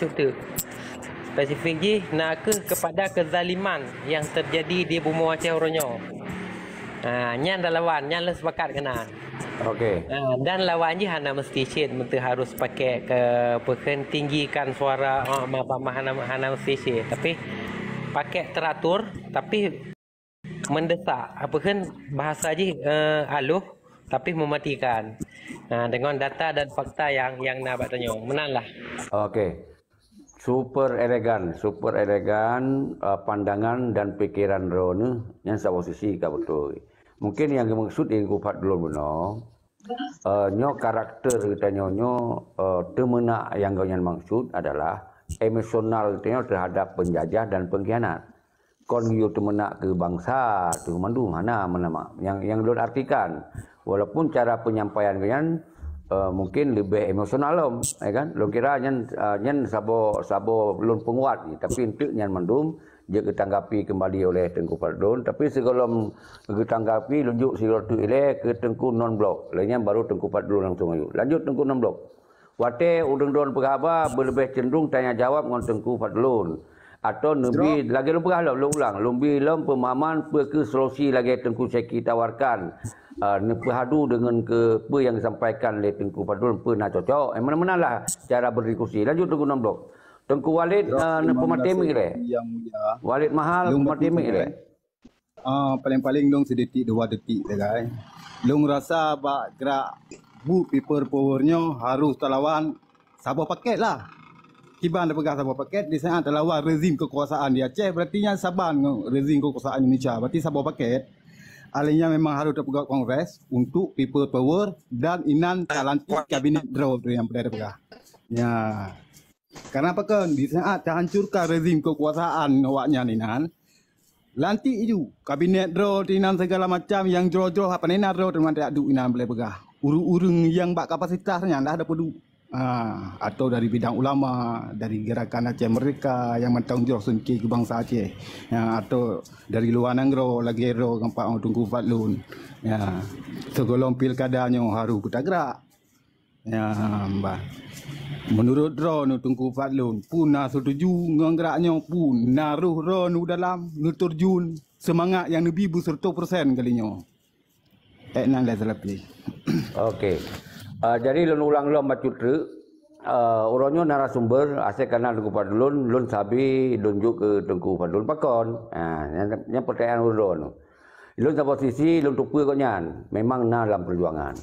tu spesifik je nak kepada kezaliman yang terjadi di bumi Aceh Oronyo. Nyan dah lawan, nyan lah sepakat kena. Okey. Dan lawan je hana mesti cit, mesti harus pakai ke pekan tinggikan suara hana mesti cit. Tapi pakai teratur, tapi mendesak. Apa kan bahasa je aluh, tapi mematikan. Dengan data dan fakta yang nak bertanya, menanglah. Okey. Super elegan pandangan dan pikiran Ron yang sa posisi ka betul. Mungkin yang dimaksud yang kupat dulu benar. Nyo karakter kita nyo temena yang kau yang maksud adalah emosional terhadap penjajah dan pengkhianat. Kon yo temena ke bangsa tu mandu mana yang lu artikan. Walaupun cara penyampaian kalian mungkin lebih emosional lom, kan? Lu kira nyen sabo belum penguat, tapi untuk nyen mandum dia ketanggapi kembali oleh Tengku Fadlun, tapi sebelum ketanggapi lunjuk sila tu ile ke Tengku non blok, lainnya baru Tengku Fadlun langsung ayu. Lanjut Tengku non blok. Wate udeng don pegaba berlebih cenderung tanya jawab dengan Tengku Fadlun. Atau lebih lagi lu pegah lu ulang, lebih lom pemahaman ke solusi lagi Tengku Syekhi tawarkan. Nepahadu dengan ke apa yang disampaikan oleh Tengku Fadlun pernah cocok. Mana-mana lah cara berdiskusi. Lanjut Tengku non blok. Tengku Walid pematemi le. Walid mahal pematemi le. Paling-paling long sedetik 2 detik le guys. Long rasa bak gerak bu people powernya harus terlawan sabah paket lah. Kiban dia pegang sabah paket di sana terlawan rezim kekuasaan di Aceh, berarti saban rezim kekuasaan Indonesia. Berarti sabah paket alihnya memang harus terpegang kongres untuk people power dan inan talantik kabinet draw tu yang berada pegang. Ya. Karena apa kan di saat terhancurkan rezim kekuasaan awaknya ninan. Lantik itu kabinet draw inan segala macam yang draw apa ninan draw teman tak adu inan boleh pegang. Urung-urung yang bak kapasitasnya dah ada perlu. Atau dari bidang ulama, dari gerakan Aceh Merdeka yang bertanggungjawab sengki ke bangsa Aceh, atau dari luar negara lagi ro gampak orang Tengku Fadlun, segolong pilkadanya harus kita gerak, mbak. Menurut ro nu Tengku Fadlun pun setuju nggeraknya pun naruh ro nu dalam nu terjun semangat yang lebih 100% kalinya. Nang dah selesai. Okey. Jadi lun ulang macu tu orangnya narasumber asal kenal Tengku Fadlun, lun sabi lunjuk ke Tengku Fadlun pakon. Yang pertanyaan ulun. Lun sa posisi lun tupu kau nyan, memang na dalam perjuangan.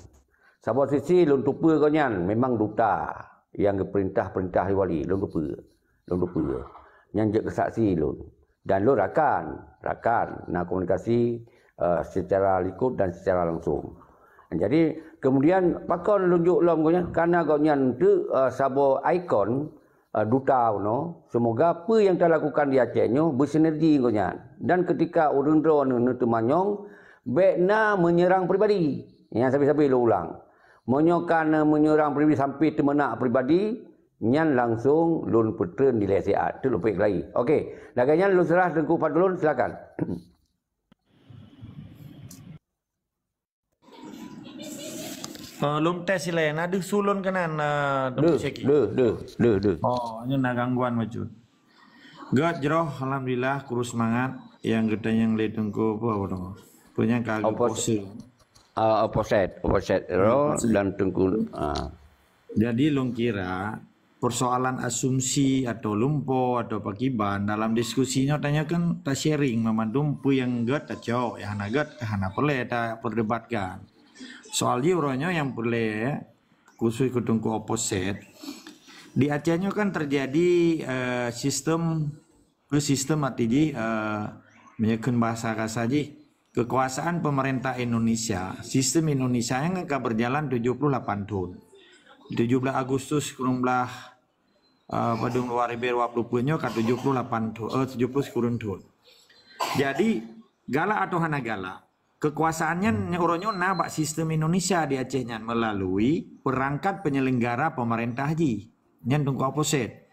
Sa posisi lun tupu kau nyan, memang duta yang perintah wali, lun tupu. Yang je kesaksi lun. Dan lun rakan nak komunikasi secara likud dan secara langsung. Jadi kemudian pakon lunjuk lom gonya karena gonya tu sabo ikon duta no, semoga apa yang telah lakukan di Aceh nyo bersinergi gonya, dan ketika urundro nu temanyong bekna menyerang pribadi yang sabi-sabi lo ulang menyokan menyerang pribadi sampai temenak pribadi nyan langsung lun petren di lesiat tu lupa lagi. Okey, daganya lun serah Tengku Fadlun silakan. Lum tes sila yang ada sulun kanan Tengku Syekhi. Oh, ini nak gangguan macam. God jeroh alhamdulillah kurus semangat yang kita yang lihat Tengku apa dong. Punya kali opposite ro dan Tengku. Jadi lum kira persoalan asumsi atau lumpo atau pakiban dalam diskusinya tanya kan tak sharing memandum pu yang god tak jauh yang hana god hana boleh tak perdebatkan. Soal euronya yang boleh khusus ke Tengku opposite di Acehnya kan terjadi sistem artinya menyekun bahasa kasaji kekuasaan pemerintah Indonesia sistem Indonesia yang akan berjalan 78 tahun 17 Agustus kurunglah pada 2020 nya ke 78 tahun 70 kurun tahun. Jadi gala atau hana gala kekuasaannya orangnya nabak sistem Indonesia di Acehnya melalui perangkat penyelenggara pemerintah ji nyen Tengku opposite.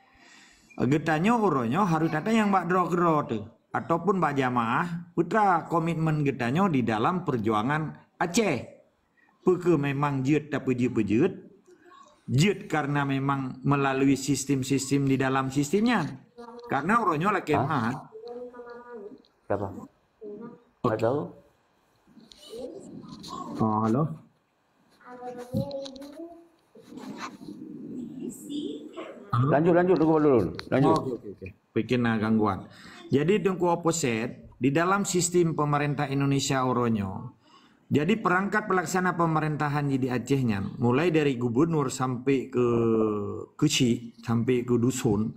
Getanya orangnya harus ada yang bak draw tu ataupun bak jamaah putra komitmen getanya di dalam perjuangan Aceh. Peke memang jeut tapi pejut Jut karena memang melalui sistem-sistem di dalam sistemnya. Karena orangnya lah kemat. Siapa? Nggak tahu. Oh, halo. Lanjut tunggu dulu. Lanjut. Oke. Bikin gangguan. Jadi tunggu opposite di dalam sistem pemerintah Indonesia oronyo. Jadi perangkat pelaksana pemerintahan di Acehnya, mulai dari gubernur sampai ke kecil, sampai ke dusun,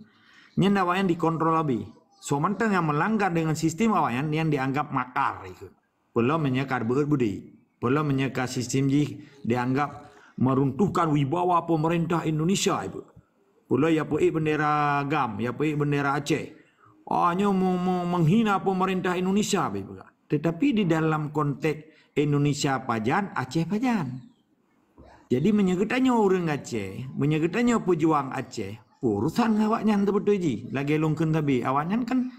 nyendawayan dikontrol lebih. So mentang yang melanggar dengan sistem awayan yang dianggap makar itu. Belum menyekar berbudi, belum menyekar sistem dianggap meruntuhkan wibawa pemerintah Indonesia itu. Pula ya pui bendera GAM, ya pui bendera Aceh. Hanya menghina pemerintah Indonesia. Tetapi di dalam konteks Indonesia pajan, Aceh pajan. Jadi menyegetanya orang Aceh, menyegetanya pejuang Aceh, urusan awaknya betul ji. Lagi lungken tapi awaknya kan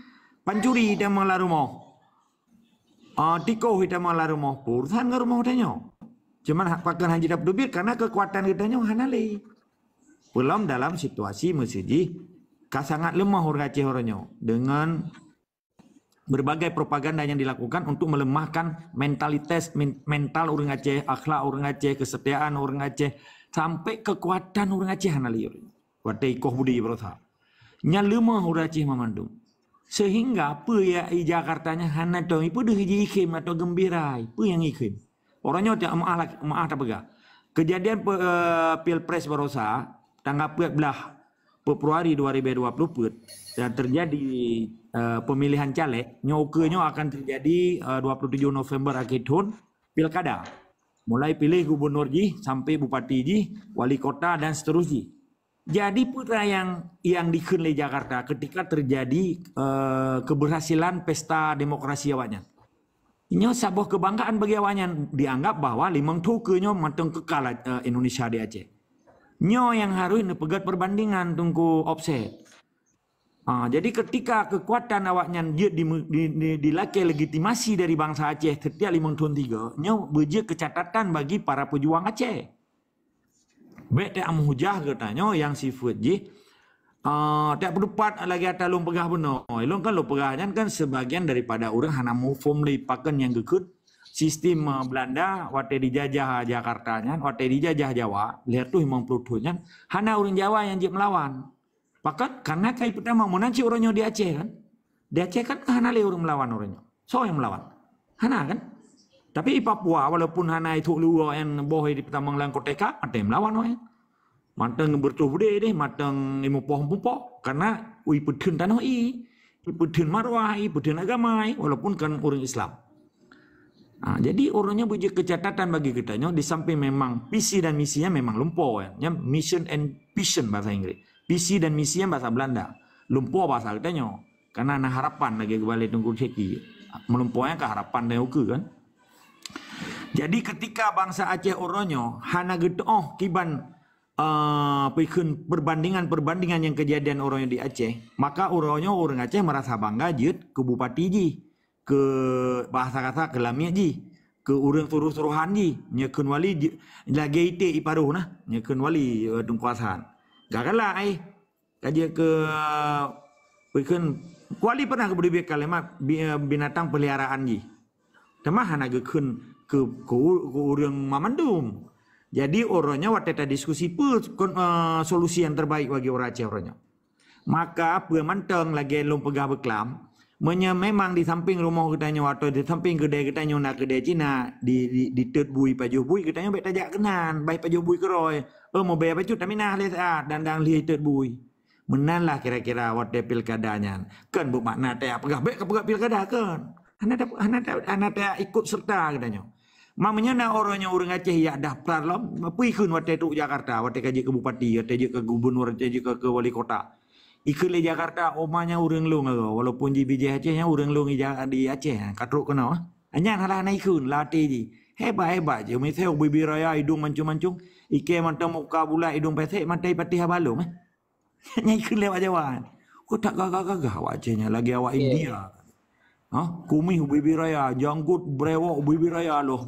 pancuri kita malah rumah. Tiko kita malah rumah, urusan ke rumah tanya. Cuman pakai haji dapat duit karena kekuatan kitanya hanali. Belum dalam situasi masjid sangat lemah orang Aceh orangnya dengan berbagai propaganda yang dilakukan untuk melemahkan mental orang Aceh, akhlak orang Aceh, kesetiaan orang Aceh, sampai kekuatan orang Aceh hanali. Watai ikoh budi berusaha. Nya lemah orang Aceh memandung. Sehingga apa ya di Jakartanya hana tu ipu dah hiji ikhim atau gembira, ipu yang ikhim. Orangnya tak maaf tak pegah. Kejadian Pilpres berusaha tanggal 14 Februari 2020 dan terjadi pemilihan caleg, nyokenya akan terjadi 27 November akhir tahun pilkada. Mulai pilih gubernur ji sampai bupati ji, wali kota dan seterusnya. Jadi putra yang dikenali Jakarta ketika terjadi keberhasilan pesta demokrasi awaknya. Ini sebuah kebanggaan bagi awaknya, dianggap bahwa limang tukenya matang kekal Indonesia di Aceh. Nyo yang harus pegat perbandingan tunggu offset. Jadi ketika kekuatan awaknya dia dilaki legitimasi dari bangsa Aceh setiap 5 tahun 3, nyo berje kecatatan bagi para pejuang Aceh. Bete amuhujah katanya yang sifat je tak berdepat lagi atas lung pegah benar. Lung kan lung pegahnya kan sebagian daripada orang hana mufum pakan yang gekut sistem Belanda waktu dijajah Jakarta nya, waktu dijajah Jawa, lihat tuh 50 tahunnya hana orang Jawa yang je melawan. Pakat karena kai pertama menanci orangnya di Aceh kan. Di Aceh kan hana le orang melawan orangnya. So yang melawan. Hana kan? Tapi di Papua walaupun hana itu luar yang bohong di pertama lang koteka, ada yang melawan orang. Matang bertuh bude deh, matang ilmu pohon karena ipudun tanah ipudun marwah, ipudun agama, walaupun kan orang Islam. Jadi orangnya punya kecatatan bagi kitanya di samping memang visi dan misinya memang lumpuh ya. Mission and vision bahasa Inggris. Visi dan misinya bahasa Belanda. Lumpuh bahasa kitanya. Karena ada harapan lagi kembali tunggu ceki. Melumpuhnya ke harapan dan ukur kan. Jadi ketika bangsa Aceh orangnya hana gitu kiban perbandingan yang kejadian orangnya di Aceh, maka orangnya orang Aceh merasa bangga jut ke bupati ji, ke bahasa kata ke lamia ji, ke orang suruh-suruhan ji, nyekun wali lagi ite iparuh nah, nyekun wali tungkuasan. Gakalah kaji ke pekan wali pernah beri kalimat binatang peliharaan ji. Temah hana gekun ke orang Mamandum. Jadi orangnya waktu kita diskusi solusi yang terbaik bagi orang Aceh orangnya. Maka pemantang lagi lom pegah beklam, memang di samping rumah kitanya atau di samping kedai kitanya nak kedai Cina di tet bui pajuh bui kitanya baik tajak kenan, baik pajuh bui keroy. Mau bayar pajuh tapi nah lihat dan lihat tet bui. Menanlah kira-kira waktu pilkadanya. Kan bermakna tak pegah baik ke pilkada kan. Anak ikut serta katanya. Mamanya na orangnya orang Aceh ya daftar lah, pergi waktu itu Jakarta, waktu kaji ke bupati, waktu ke gubernur, waktu ke wali kota. Ikut le Jakarta, omanya orang lung, walaupun di BJ Acehnya orang lung di Aceh, katruk kena. Hanya halah na ikut latih ji, hebat je, misal bibir raya hidung mancung-mancung, ike mantap muka bulat hidung pesek, mata ipati habalum. Hanya ikut lewat Jawa. Kau tak gagah wajahnya lagi awak India. Kumi bibir raya, janggut brewok bibir raya loh.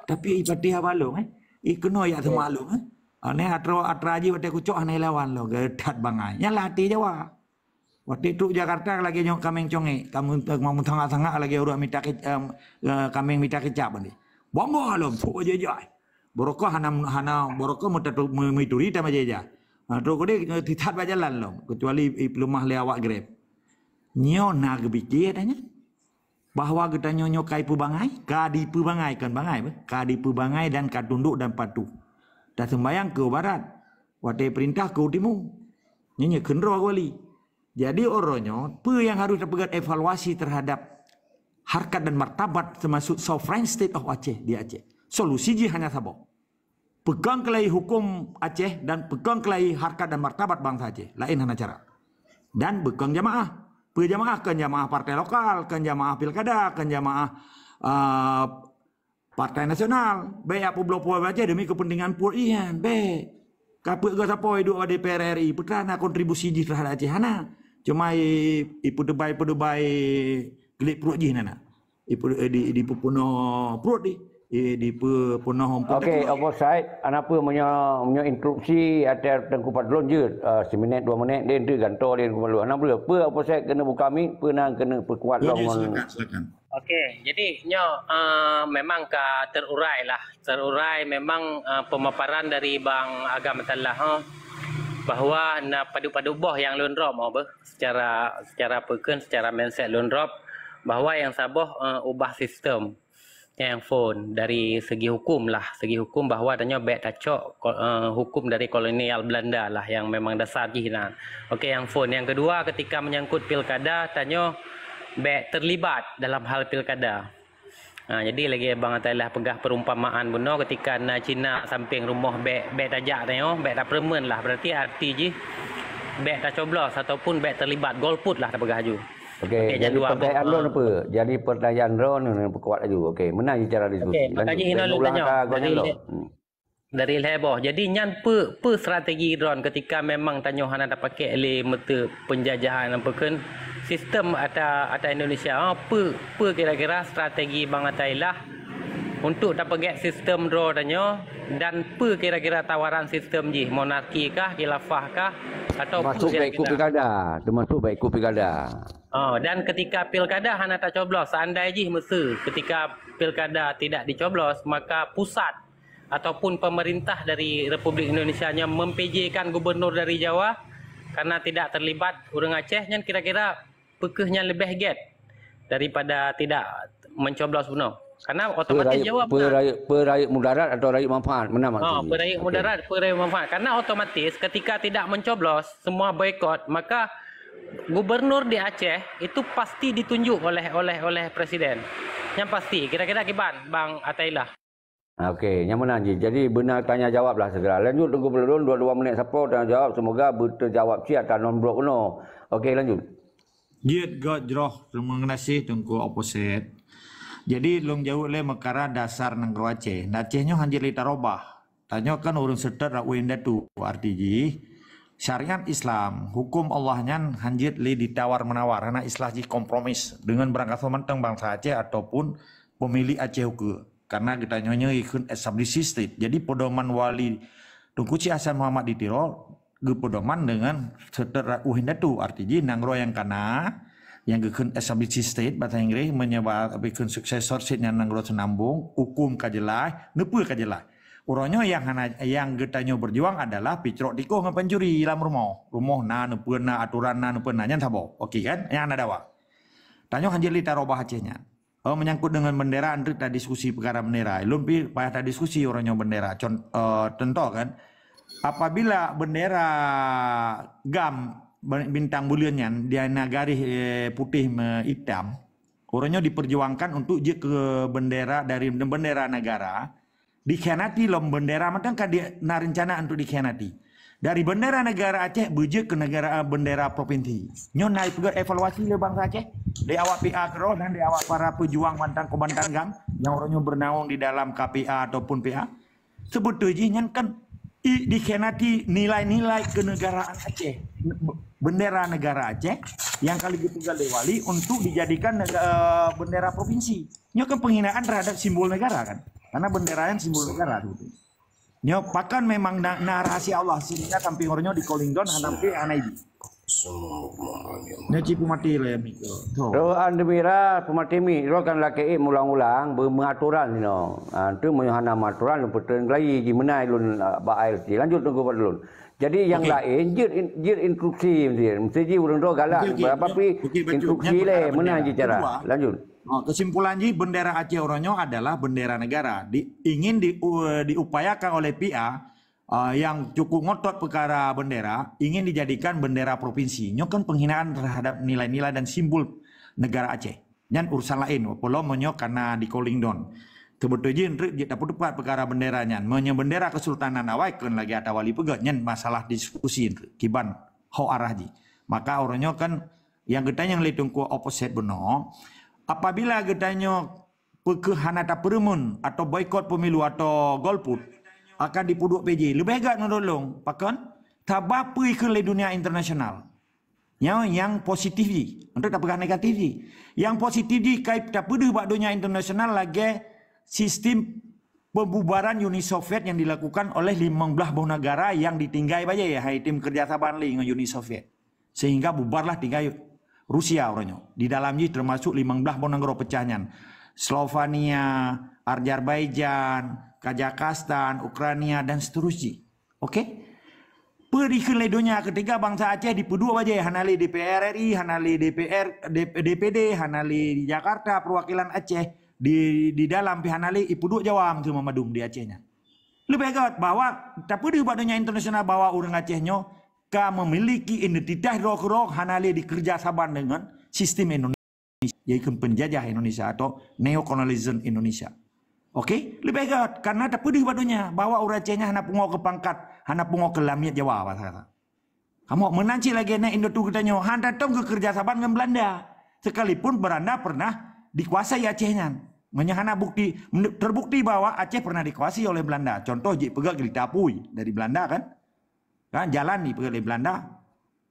Tapi ipati habalum kena ya semalu Ane atra aji wate kucok aneh lawan lo gedat bangai. Nya latih Jawa. Waktu itu Jakarta lagi nyok kameng conge, kamu mau tengah-tengah lagi orang minta kameng minta kecap ni. Bombo alam tu aja jai. Boroko hana boroko mituri tama aja. Terus kau tidak baca lalu, kecuali pelumah lewat grab. Nyo nak berfikir tanya bahwa kita nyonyo kai pu bangai, kadi pu bangai kan bangai, kadi pu bangai dan katunduk dan patuh. Dan sembayang ke barat, waktu perintah ke timur, nyenye kenro wali. Jadi orangnya, apa yang harus dipegang evaluasi terhadap harkat dan martabat termasuk sovereign state of Aceh di Aceh. Solusi je hanya sabo. Pegang kelai hukum Aceh dan pegang kelai harkat dan martabat bangsa Aceh. Lain hanya cara. Dan pegang jamaah. Jamaah kan jamaah partai lokal, kan jamaah pilkada, kan jamaah partai nasional. Baik apa blok puan Aceh demi kepentingan puan ian. Baik. Kapuk ke siapa hidup di DPR RI. Putrana kontribusi je terhadap Aceh. Hana. Cuma ipu debai gelik perut je nana. Di pupuno perut di pupuno homput. Okey, opposite apa punya interupsi ada tengku padlon je 1 minit 2 minit dia tu gantor dia ku malu. Ana boleh apa opposite kena buka mic pernah kena perkuat long. Silakan. Okey, jadi memang terurai memang pemaparan dari Bang Agam Tallah bahwa padu-padu boh yang lun drop secara peken secara mindset lun drop bahwa yang saboh ubah sistem yang phone dari segi hukum bahwa adanya bek tacok hukum dari kolonial Belanda lah yang memang dasar jinan. Okey, yang phone yang kedua ketika menyangkut pilkada tanya bek terlibat dalam hal pilkada. Jadi lagi Bang Atailah pegah perumpamaan benar ketika na Cina samping rumah bek tajak tanya bek tak permen lah berarti arti je bek tak coblos ataupun bek terlibat golput lah tak pegah ju. Okey, jadi pertanyaan Ron apa? Jadi pertanyaan Ron yang perkuat laju. Okey, mana je cara diskusi? Okey, makanya hina lu tanya dari heboh. Jadi nyan pe strategi Ron ketika memang tanya hana tak pakai le mata penjajahan apa kan sistem atau Indonesia. Pe kira-kira strategi Bang Atailah untuk tak pakai sistem draw tanya dan pe kira-kira tawaran sistem je monarki kah, khilafah kah atau termasuk baik pilkada, termasuk baik pilkada. Dan ketika pilkada hana tak coblos, seandainya je masa ketika pilkada tidak dicoblos, maka pusat ataupun pemerintah dari Republik Indonesia nya mempejekan gubernur dari Jawa karena tidak terlibat orang Aceh nya kira-kira pekehnya lebih get daripada tidak mencoblos benar. Karena otomatis Jawa rakyat mudarat atau rakyat manfaat mana maksudnya? Rakyat mudarat, rakyat manfaat. Karena otomatis ketika tidak mencoblos, semua boikot, maka gubernur di Aceh itu pasti ditunjuk oleh presiden. Yang pasti. Kira-kira kiban Bang Atailah. Okey, yang mana je. Jadi benar tanya jawablah segera. Lanjut tunggu belum 2 minit siapa tanya jawab semoga terjawab si atau non blok no. Okey, lanjut. Giat god jroh terima kasih tunggu opposite. Jadi long jauh le mekara dasar nangro Aceh. Acehnya hanjir lita robah. Tanya kan urun seter wenda tu arti syariat Islam, hukum Allahnya hanjir li ditawar menawar. Karena Islam ji kompromis dengan berangkat mentang bangsa Aceh ataupun pemilih Aceh ke. Karena kita nyonya ikut established state. Jadi pedoman wali Tungku Ci Hasan Muhammad di Tirol gepedoman dengan seter wenda tu arti nangro yang kana yang gekun established state bahasa Inggris menyebabkan bikin successorship yang nangro senambung hukum kajelai nepu kajelai orangnya yang getanya berjuang adalah picrok tiko ngepencuri dalam rumah na nepu na aturan na nepu na nya sabo okey kan yang ada wa tanya hanjir li tarobah Acehnya menyangkut dengan bendera antri ta diskusi perkara bendera lumpi payah ta diskusi orangnya bendera contoh kan apabila bendera GAM bintang bulannya dia garis putih hitam orangnya diperjuangkan untuk je ke bendera dari bendera negara dikhianati lom bendera macam kan dia na rencana untuk dikhianati dari bendera negara Aceh beje ke negara bendera provinsi nyon naik juga evaluasi le bangsa Aceh di awak PA Kero dan di awak para pejuang mantan komandan GAM yang orangnya bernaung di dalam KPA ataupun PA sebetulnya kan dikhianati nilai-nilai kenegaraan Aceh bendera negara Aceh yang kali ketiga lewali untuk dijadikan bendera provinsi. Ini kan penghinaan terhadap simbol negara kan, karena bendera yang simbol negara itu. Nyo pakan memang na rahasia Allah sehingga tamping orangnya di calling down hanampi anaibi. Nyo cipu mati lah ya miko. Ro andemira pematimi ro kan laki mulang-ulang bermengaturan no. Tu menyohana maturan peteng lagi gimana lun bail ti. Lanjut tunggu padulun. Jadi yang lain jir instruksi mesti urang ro galak berapa pi instruksi le mana je cara. Lanjut. Kesimpulan ji bendera Aceh Oronyo adalah bendera negara. Ingin diupayakan oleh PIA yang cukup ngotot perkara bendera, ingin dijadikan bendera provinsi. Nyo kan penghinaan terhadap nilai-nilai dan simbol negara Aceh. Nyan urusan lain, walau menyo karena di calling down. Kebetulan ji dapat tepat perkara benderanya. Menyo bendera Kesultanan Awai kan lagi ada wali pegat. Nyan masalah diskusi kiban ho arah ji. Maka Oronyo kan yang kita yang litung ku opposite beno. Apabila getanya kehanata peremun atau boikot pemilu atau golput akan dipuduk PJ lebih agak nolong pakan tabapui ke dunia internasional yang positif di untuk tak pegang negatif di yang positif di kait tak peduh bak dunia internasional lagi sistem pembubaran Uni Soviet yang dilakukan oleh 15 buah negara yang ditinggai baja ya hai tim kerjasama dengan Uni Soviet sehingga bubarlah tinggai Rusia orangnya. Di dalamnya termasuk 15 negara pecahnya. Slovenia, Azerbaijan, Kazakhstan, Ukraina dan seterusnya. Oke? Perih ke ledonya ketiga bangsa Aceh dipedua aja hanali DPR RI, hanali DPD, hanali di Jakarta perwakilan Aceh di dalam hanali ipedua Jawang cuma madum di Acehnya. Lebih agak bahwa tapi di badannya internasional bahwa orang Acehnya memiliki identitas roh-roh hanali dikerja saban dengan sistem Indonesia yaitu penjajah Indonesia atau neokolonialisme Indonesia. Oke, lebih agak karena tak pedih badunya bahwa orang Acehnya hana pungo ke pangkat, hana pungo ke lamiat Jawa kata. Kamu menanci lagi nek Indo tu katanya hana datang ke kerja saban dengan Belanda. Sekalipun Belanda pernah dikuasai Acehnya. Menyahana bukti terbukti bahwa Aceh pernah dikuasai oleh Belanda. Contoh jik pegang ditapui dari Belanda kan? Kan jalan di pegang dari Belanda.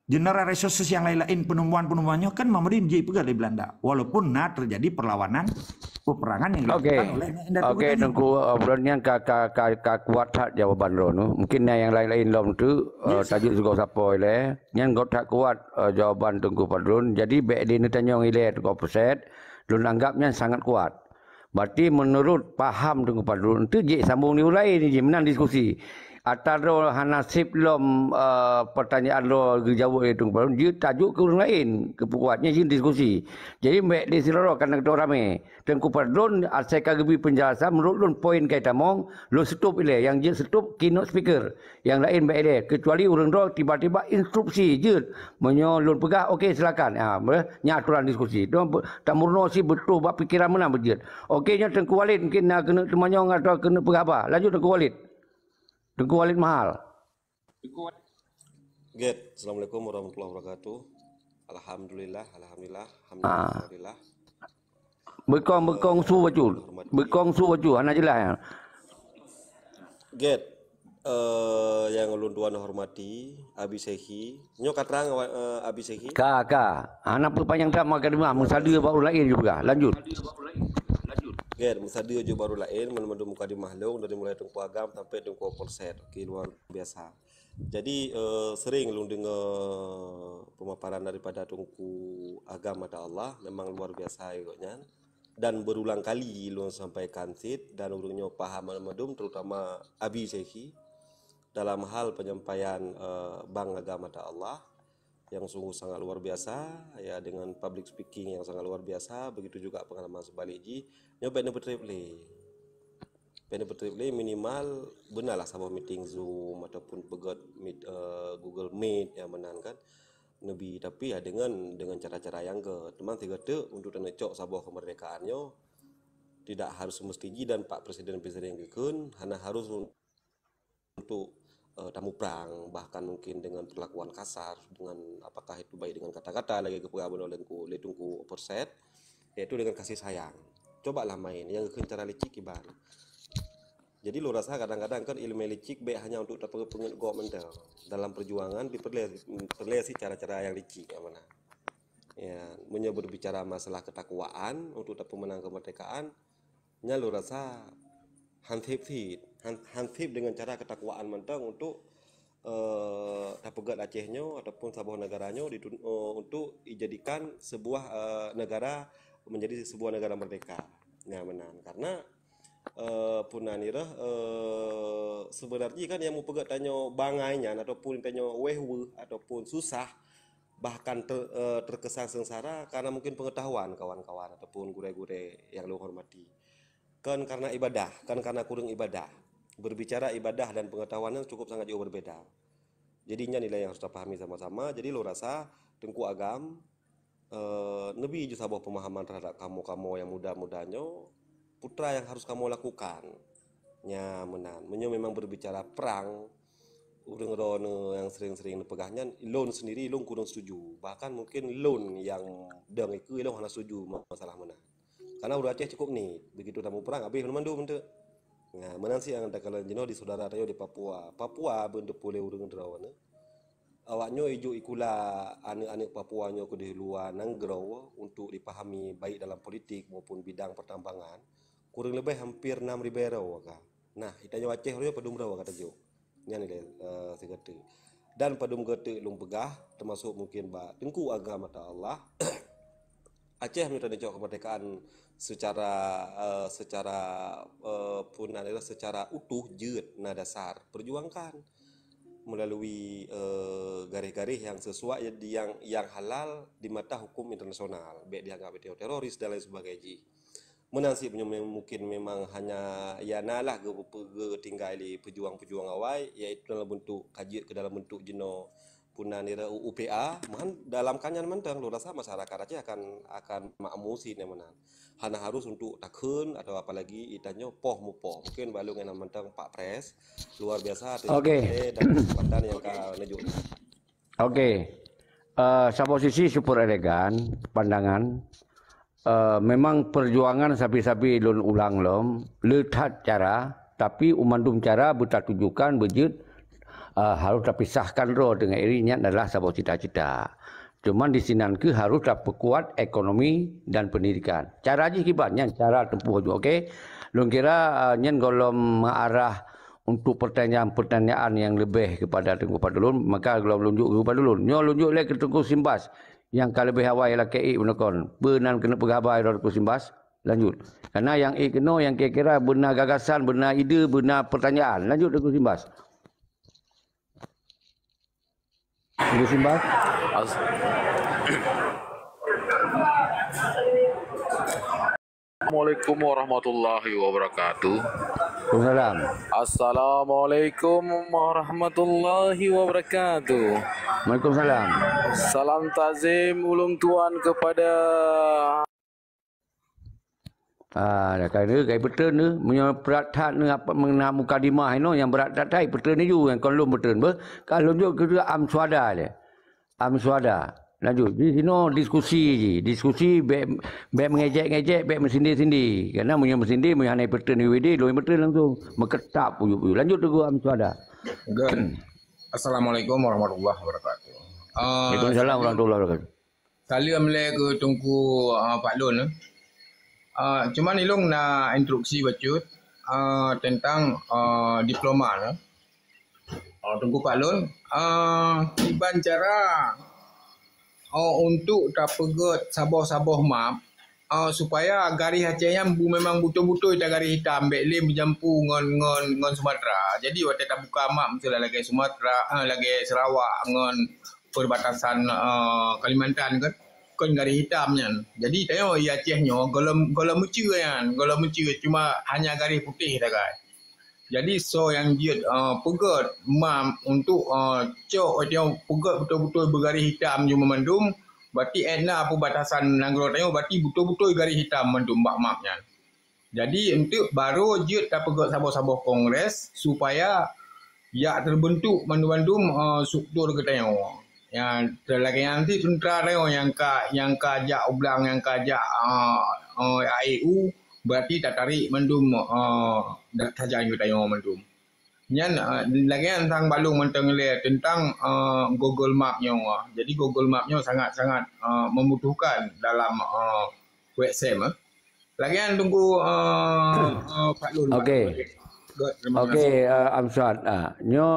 General resources yang lain-lain penemuan-penemuannya kan memerin di pegang dari Belanda. Walaupun terjadi perlawanan peperangan yang dilakukan oleh Okey, nunggu obrolannya ka kuat tak jawaban lo nu. Mungkin yang lain-lain lom tu tajuk juga siapa ile. Yang got tak kuat jawaban tunggu padrun. Jadi baik di tanya ile tu opposite. Lun anggapnya sangat kuat. Berarti menurut paham tunggu padrun tu je sambung ni lain ni je menang diskusi. Atau hanasib lom pertanyaan lo jawab itu padrun dia tajuk ke orang lain kepuatnya je diskusi. Jadi baik di siloro kan kita rame. Tunggu padrun saya kagbi penjelasan menurut lun poin kait tamong lo stop ile yang je stop keynote speaker. Yang lain baik dia kecuali orang ro tiba-tiba instruksi je menyo lun pegah okey silakan. Nya aturan diskusi. Tak murno si betul bab pikiran mana berjet. Okeynya Tengku Walid mungkin nak kena temanyong atau kena pegah apa. Lanjut Tengku Walid. Tengku Walid mahal. Get. Assalamualaikum warahmatullahi wabarakatuh. Alhamdulillah. Alhamdulillah. Bekong su baju. Bekong su baju. Anak jelas ya. Get. Yang ulun tuan hormati Abi Sehi. Nyo katrang Abi Sehi. Ka. Anak perpanjang tak makan rumah. Musadi baru lain juga. Lanjut. Get, musadi aja baru lain menemui muka di Mahlung dari mulai Tengku Agam sampai Tengku Polsek. Oke, luar biasa. Jadi sering lu dengar pemaparan daripada Tengku Agam ada Allah memang luar biasa ikutnya. Dan berulang kali lu sampaikan sit dan urungnya paham madum terutama Abi Sehi dalam hal penyampaian Bang Agama ada Allah yang sungguh sangat luar biasa ya dengan public speaking yang sangat luar biasa, begitu juga pengalaman sebaliknya nyoba betul minimal benarlah sama meeting Zoom ataupun pegat meet, Google Meet yang menangkan nabi tapi ya dengan cara-cara yang ke teman tiga tu untuk tenecok sebuah kemerdekaannya tidak harus semestinya dan Pak Presiden yang kekun hanya harus untuk tamu perang bahkan mungkin dengan perlakuan kasar dengan apakah itu baik dengan kata-kata lagi kepegawaian oleh letungku perset yaitu dengan kasih sayang cobalah main yang cara licik ibarat jadi lu rasa kadang-kadang kan ilmu licik baik hanya untuk dapat government dalam perjuangan diperlihat cara-cara yang licik yang mana ya menyebut bicara masalah ketakwaan untuk dapat menang kemerdekaan nya lu rasa hansip fit hansip dengan cara ketakwaan mentang untuk pegat Acehnya ataupun Sabah negaranya untuk dijadikan sebuah negara menjadi sebuah negara merdeka. Ya menang karena punanira sebenarnya kan yang mau pegat tanya bangainya ataupun tanya wehwe ataupun susah bahkan terkesan sengsara karena mungkin pengetahuan kawan-kawan ataupun gure-gure yang lu hormati. Kan karena ibadah, kan karena kurang ibadah. Berbicara ibadah dan pengetahuannya cukup sangat jauh berbeda. Jadinya nilai yang harus kita pahami sama-sama. Jadi lo rasa Tengku Agam lebih juga sebuah pemahaman terhadap kamu yang muda-mudanya putra yang harus kamu lakukan. Nya menan. Menyo memang berbicara perang. Urang-urang yang sering-sering pegahnya loan sendiri lo kurang setuju. Bahkan mungkin loan yang deng itu lo hanya setuju masalah menang. Karena udah Aceh cukup nih. Begitu tamu perang habis memandu bentuk. Nah, mana sih yang ada kalau jenuh di saudara tayo di Papua. Papua bentuk boleh urang derawana. Awaknya ijo ikula anak-anak Papuanya ke di luar nanggrau untuk dipahami baik dalam politik maupun bidang pertambangan. Kurang lebih hampir 6.000 ka. Nah, itanya Aceh dia padum berapa kata jo. Ini nilai segede. Dan padum gede lung pegah termasuk mungkin Tengku Agam mata Allah. Aceh minta dijawab kemerdekaan secara utuh jeut na dasar perjuangkan melalui garis-garis yang sesuai yang halal di mata hukum internasional baik dianggap teroris dan lain sebagainya. Menasib mungkin memang hanya ya nalah tinggal di pejuang-pejuang awai yaitu dalam bentuk kajian ke dalam bentuk jeno punanira UPA man dalam kanyan mentang lu rasa masyarakat Aceh akan makmusi nemenan hana harus untuk takun atau apalagi itanya poh mungkin balung yang mentang Pak Pres luar biasa dan kesempatan yang nejuk. Sa posisi super elegan pandangan memang perjuangan sapi-sapi lun ulang lom letat cara tapi umandum cara buta tujukan bejut harus dipisahkan roh dengan irinya adalah sebuah cita-cita. Cuman di sini harus perkuat ekonomi dan pendidikan. Cara aja kibatnya, cara tempuh juga. Okey. Lung kira nyen golom arah untuk pertanyaan-pertanyaan yang lebih kepada Tengku Padulun, maka golom lunjuk Tengku Padulun. Nyo lunjuk lagi ke Tengku Simbas yang kalau lebih awal lah KI menekon. Benan kena pegabai Tengku Simbas. Lanjut. Karena yang kena yang kira-kira benar gagasan, benar ide, benar pertanyaan. Lanjut Tengku Simbas. Tengku Simbas. Assalamualaikum warahmatullahi wabarakatuh. Waalaikumsalam. Assalamualaikum warahmatullahi wabarakatuh. Waalaikumsalam. Salam takzim ulung tuan kepada Kerana gaya betul ni, punya berat ni apa mengenai mukadimah ini yang berat tak betul ni juga yang kalau betul ber. Kalau juga kita amswada dia. Amswada. Lanjut. Di sini diskusi baik mengejek-ngejek, baik mesindir-sindir. Karena punya mesindir punya hanai betul ni WD, lo betul langsung berketap puyuh. Lanjut tu amswada. Assalamualaikum warahmatullahi wabarakatuh. Waalaikumsalam warahmatullahi wabarakatuh. Salam le ke Tengku Pak Lun. Cuma ni long nak instruksi bacut tentang diploma Tengku Pak Lun. Iban cara untuk dapat sabah-sabah map supaya garis Acehnya memang betul-betul garis hitam beklim berjampu ngon Sumatera. Jadi waktu tak buka map misalnya lagi Sumatera, lagi Sarawak ngon perbatasan Kalimantan kan garis hitamnya. Jadi tengok ya Acehnya golong mucu kan, golong mucu cuma hanya garis putih dah kan. Jadi so yang dia pegat map untuk cok dia pegat betul-betul bergaris hitam cuma mandum. Berarti etna perbatasan Nanggro tengok berarti betul-betul garis hitam mandum map-mapnya. Jadi untuk baru dia tak pegat sabah-sabah kongres supaya ya terbentuk mandum-mandum struktur ke tengok. Yang terlagi nanti tentera tengok yang kajak ublang yang kajak AEU berarti tak tarik mendum dak tajam kita yang mendum. Nyan lagi tentang balung mentang le tentang Google Map-nya. Jadi Google Map-nya sangat-sangat membutuhkan dalam website. Lagi tunggu Pak Lun. Okey. God. Terima kasih. Okey, Amsad. Nyo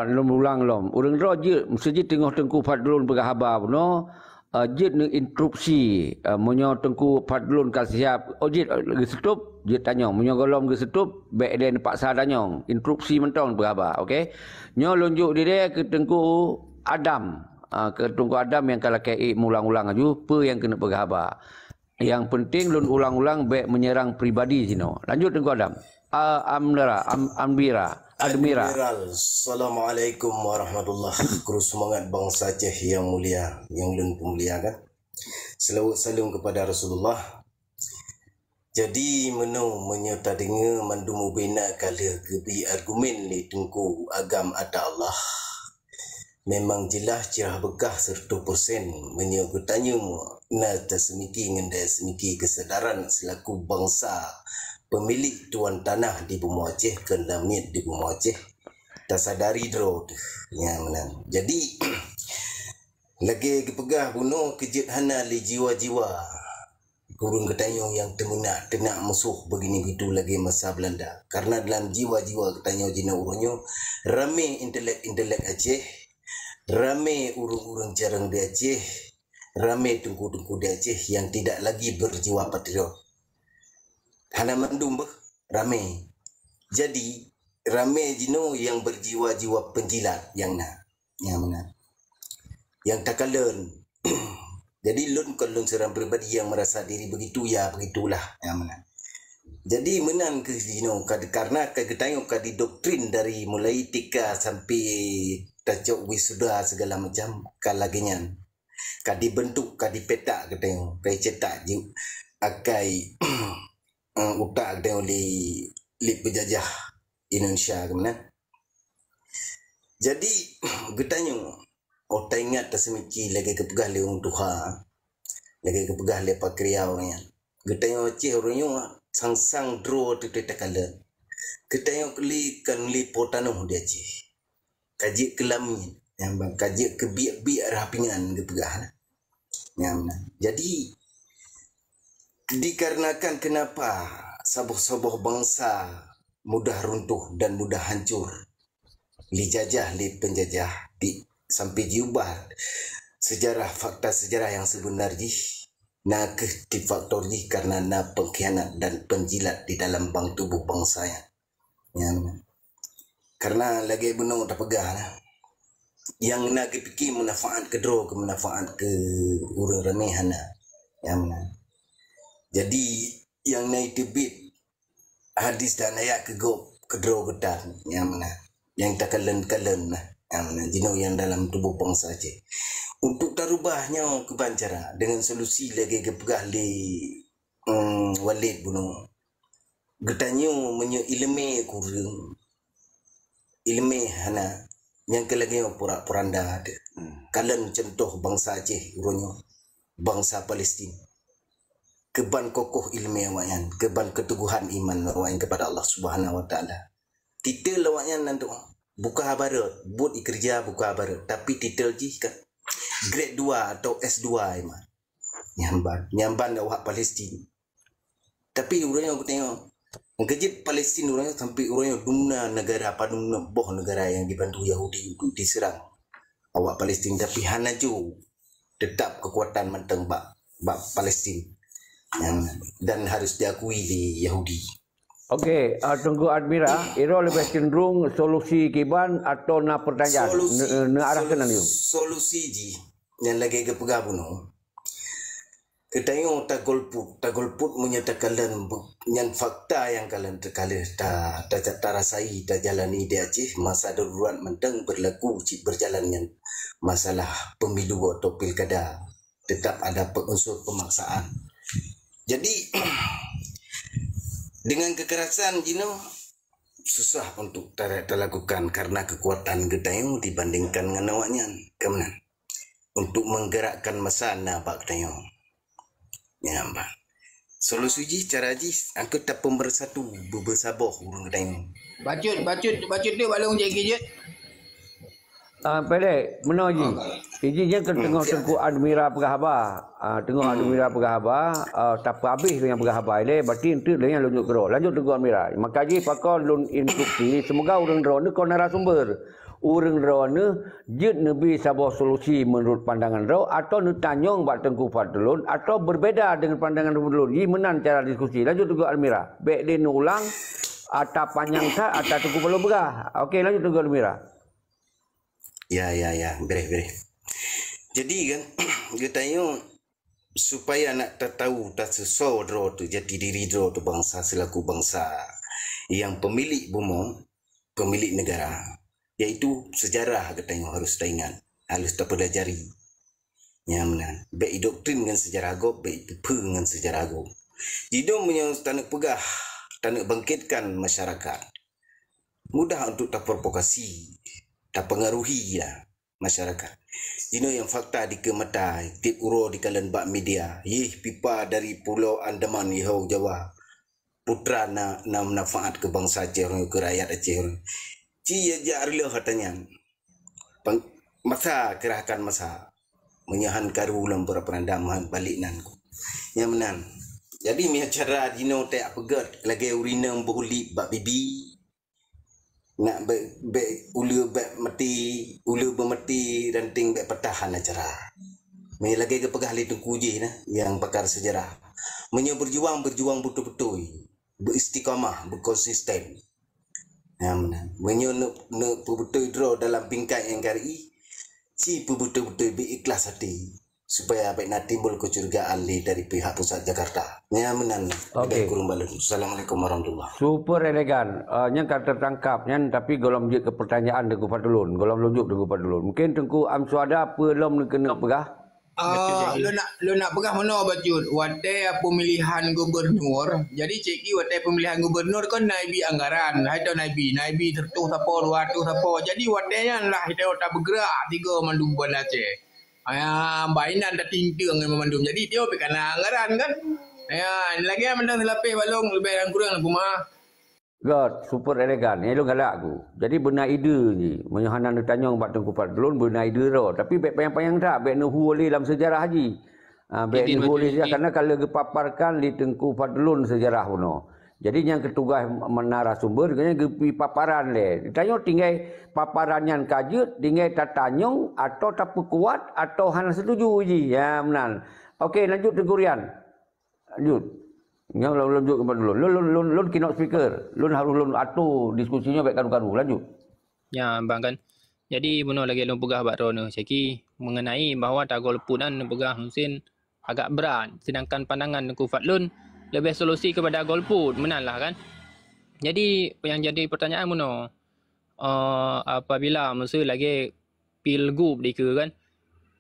lom ulang lom. Urang ro je mesti tengok Tengku Fadlun berhabar no. Jit ni interupsi munyo Tengku Fadlun ka siap. Jit ge setup, jit tanyong. Munyo golom ge setup, baik dia paksa tanyong. Interupsi mentong berhabar, okey. Nyo lunjuk dia ke Tengku Adam. Ke Tengku Adam yang kalau KI ulang-ulang aju, apa yang kena berhabar. Yang penting lun ulang-ulang baik menyerang pribadi sino. Lanjut Tengku Adam. Admiral. Assalamualaikum warahmatullahi. Kru semangat bangsa Aceh yang mulia, yang lun pemulia kan. Selawat salam kepada Rasulullah. Jadi menyerta dengar mandumu bina kala gebi argumen li Tengku agam ada Allah. Memang jelas cerah begah 100% tanya na tersemiki ngendai semiki kesedaran selaku bangsa pemilik tuan tanah di Bumi Aceh ke lamit di Bumi Aceh tak sadari dro yang menang. Jadi lagi kepegah bunuh kejut hana li jiwa-jiwa kurung ketanyong yang tenak musuh begini gitu lagi masa Belanda. Karena dalam jiwa-jiwa ketanyong jina urunyo rame intelek Aceh, rame urung-urung jarang di Aceh, rame tengku-tengku di Aceh yang tidak lagi berjiwa patriot. Hana mandum rame. Jadi rame jino yang berjiwa-jiwa penjilat yang mana. Yang takalan. Jadi lun kalau seorang pribadi yang merasa diri begitu ya begitulah yang mana. Jadi menan ke jino karena ketayong kadi doktrin dari mulai tika sampai tajok wisuda segala macam kalaginyan. Kadi bentuk kadi petak ketayong kai cetak akai utak dia oleh penjajah Indonesia kemudian. Jadi getanya tak ingat tersemiki lagi kepegah le orang Tuhan, lagi kepegah le pakria orangnya. Getanya Aceh orangnya sang draw tu tekalan. Getanya keli kan li potano dia Aceh. Kaji kelamin yang bang kaji kebiak-biak rapingan kepegah. Yang jadi dikarenakan kenapa sabuh-sabuh bangsa mudah runtuh dan mudah hancur, dijajah, penjajah, sampai diubah sejarah fakta sejarah yang sebenarnya nak di faktor ni karena na pengkhianat dan penjilat di dalam bang tubuh bangsanya. Karena lagi benar tak pegah lah. Yang nak fikir manfaat ke draw ke manfaat ke urang remehana. Yang jadi yang naik tebit hadis dan ayat kedua getar yang mana yang tak kalen yang mana jino yang dalam tubuh bangsa Aceh untuk tarubahnya kebancara dengan solusi lagi kepegah li Walid bunuh getanyo menyo ilme kurang ilme hana yang kelagi pura-puranda ada kalen contoh bangsa Aceh uronyo bangsa Palestin keban kokoh ilmu awaknya, keban keteguhan iman awaknya kepada Allah Subhanahu Wa Taala. Titel awaknya nanti buka barat, buat kerja buka barat, tapi titel jika grade 2 atau S2 iman. Nyamban awak Palestin. Tapi urangnya aku tengok, ngejit Palestin urangnya sampai urangnya dumna negara padung boh negara yang dibantu Yahudi untuk diserang awak Palestin, tapi hana jo tetap kekuatan menteng bak Palestin. Dan harus diakui di Yahudi. Okey, tunggu Admira, iro lebih cenderung solusi kiban atau na pertanyaan arah ke nang solusi ji yang lagi kepegah buno. Ketayong tak golput menyatakan yang fakta yang kalian terkali tak rasai tak jalani di Aceh masa darurat mentang berlaku berjalannya masalah pemilu atau pilkada tetap ada unsur pemaksaan. Jadi dengan kekerasan Jino susah untuk terlakukan karena kekuatan getayong dibandingkan dengan awaknya kemenan untuk menggerakkan masa nabak getayong. Ya mbak. Solusi ji cara ji angkat tak pemersatu bersabar urang getayong. Bacut dia balong je kejut. Pelek, mana Haji? Izinnya ke tengah Tengku Admira Pergahabar. Tengah Admira Pergahabar, tak habis dengan Pergahabar le, berarti itu dengan lanjut kero. Lanjut Tengku Admira. Maka Haji pakar lun instruksi, semoga orang drone kau narasumber. Orang drone jet nabi sabah solusi menurut pandangan draw atau nu tanyong buat Tengku Fadlun atau berbeza dengan pandangan Fadlun. Ini menan cara diskusi. Lanjut Tengku Admira. Baik dia ulang atau panjang tak atau Tengku perlu berah. Okey, lanjut Tengku Admira. Ya, bereh. Jadi kan, dia tanya supaya nak tahu tak sesuai draw tu, jati diri draw tu bangsa selaku bangsa yang pemilik bumi, pemilik negara, iaitu sejarah katanya harus taingan, harus terpelajari. Nyaman, baik doktrin dengan sejarah agop, baik pepe dengan sejarah agop. Jadi punya tak pegah, tak bangkitkan masyarakat. Mudah untuk terprovokasi. Tak pengaruhi lah masyarakat. Jino yang fakta di kematai, tip uro di kalan bak media. Pipa dari Pulau Andaman, Ihau Jawa. Putra na manfaat ke bangsa Aceh, ke rakyat Aceh. Ci ya arlo katanya. Masa kerahkan masa. Menyahan karu lampur perandam balik nanku. Yang menan. Jadi mi cara Jino tak pegat lagi urina beruli bak bibi. Nak ulu bermati ranting pertahan acara. Mai lagi ke pegah li Tengku je nah yang pakar sejarah. Berjuang betul-betul. Beristiqamah, berkonsisten. Nak betul draw dalam bingkai yang kari. Si betul-betul berikhlas hati. Supaya baik nak timbul kecurigaan dari pihak pusat Jakarta. Nyamanan. Okey. Assalamualaikum warahmatullahi. Super elegan. Yang kata tertangkap yang tapi golom je ke pertanyaan Tengku Fadlun, golom lunjuk Tengku Fadlun. Mungkin Tengku Amsuada apa lom kena pegah? Lu nak pegah mana Bajut? Watai pemilihan gubernur. Jadi ceki watai pemilihan gubernur kan naibi anggaran. Hai tahu naibi tertuh siapa, luar tu siapa. Jadi watainya lah kita tak bergerak tiga mandu bulan Aceh. Bainan dah tinggi dengan memandum. Jadi dia pergi kena anggaran kan. Lagi yang menang lapis balong lebih dan kurang aku mah. God, super elegan. Yang lu galak aku. Jadi benar ide ni. Menyohanan dia tanya buat Tengku Fadlun benar ide dah. Tapi baik payang-payang tak. Baik nuhu oleh dalam sejarah haji. Baik nuhu oleh sejarah. Kerana kalau kepaparkan di Tengku Fadlun sejarah pun. Jadi yang ketugas menara sumber kena gepi paparan le. Ditanya tinggal paparan yang kajut, tinggal tak tanyong atau tak kuat atau hanya setuju je. Ya benar. Okey, lanjut Tengku Rian. Lanjut. Yang lanjut kepada dulu. Lun keynote speaker. Lun harus atur diskusinya baik karu-karu. Lanjut. Ya, bang kan. Jadi benar lagi lun pegah bakro ni Syeki mengenai bahawa tagol punan pegah Husin agak berat. Sedangkan pandangan Tengku Fadlun lebih solusi kepada golput, menanlah kan. Jadi yang jadi pertanyaan mana apabila masa lagi pilgub dika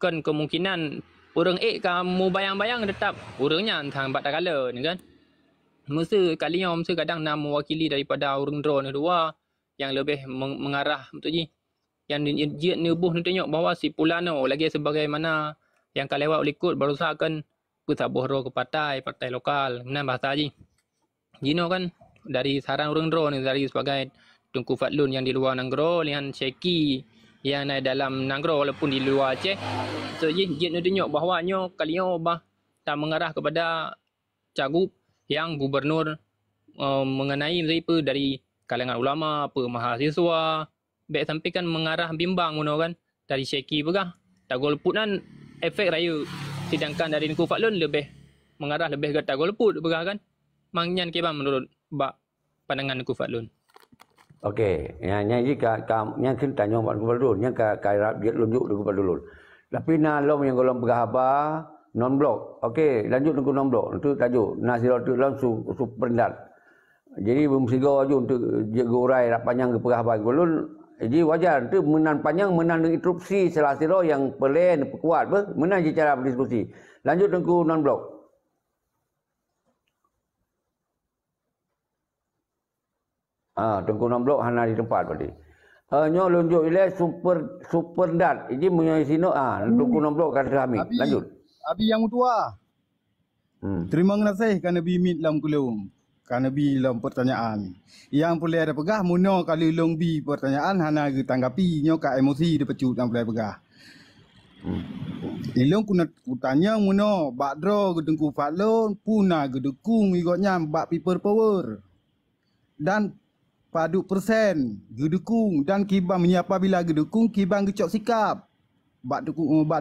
kan kemungkinan orang kamu bayang-bayang tetap orangnya tang bat kala ni kan. Masa kalinya masa kadang nak mewakili daripada orang drone dua yang lebih mengarah betul ji. Yang dia nubuh ni tengok bahawa si Pulano lagi sebagaimana yang kalewat ikut berusahakan bertabuh roh ke partai lokal. Benar bahasa Haji. Jino kan dari saran orang drone ni dari sebagai Tengku Fadlun yang di luar Nanggro, lihan Syeki yang naik dalam Nanggro walaupun di luar Aceh. So dia nak tunjuk bahawanya kalian tak mengarah kepada cagup yang gubernur mengenai mereka dari kalangan ulama, apa mahasiswa. Baik sampai kan mengarah bimbang kan dari Syeki pegah. Tak golput kan efek raya. Sedangkan dari Tengku Fadlun lebih mengarah lebih ke golput pegah kan. Mangnya kebang menurut pandangan Tengku Fadlun. Okey, yang jika yang kita tanya buat Tengku Fadlun, yang kaya dia lunjuk Tengku Fadlun. Tapi lom yang golong Pergahabar non blok. Okey, lanjut Tengku non blok. Itu tajuk Nasiratul langsung superdat. Jadi bermesiga aja untuk jaga urai panjang ke Pergahabar Golun. Jadi wajar tu menan panjang menan dengan interupsi selasiro yang pelan kuat ber menan je cara berdiskusi. Lanjut Tengku non blok. Tengku non blok hana di tempat tadi. Nyo lunjuk ile super dat. Ini punya sino Tengku non blok kata kami. Lanjut. Abi yang tua. Terima kasih kerana bimit dalam kulung. Karena bi long pertanyaan. Yang boleh ada pegah muno kalau long bi pertanyaan hana ge tanggapi nyo ka emosi dipecut yang boleh pegah. Ilong ku tanya muno bak dro gedengku fatlon puna gedekung igotnya bak people power. Dan padu persen gedekung dan kibang menyapa bila gedekung kibang gecok sikap. Bak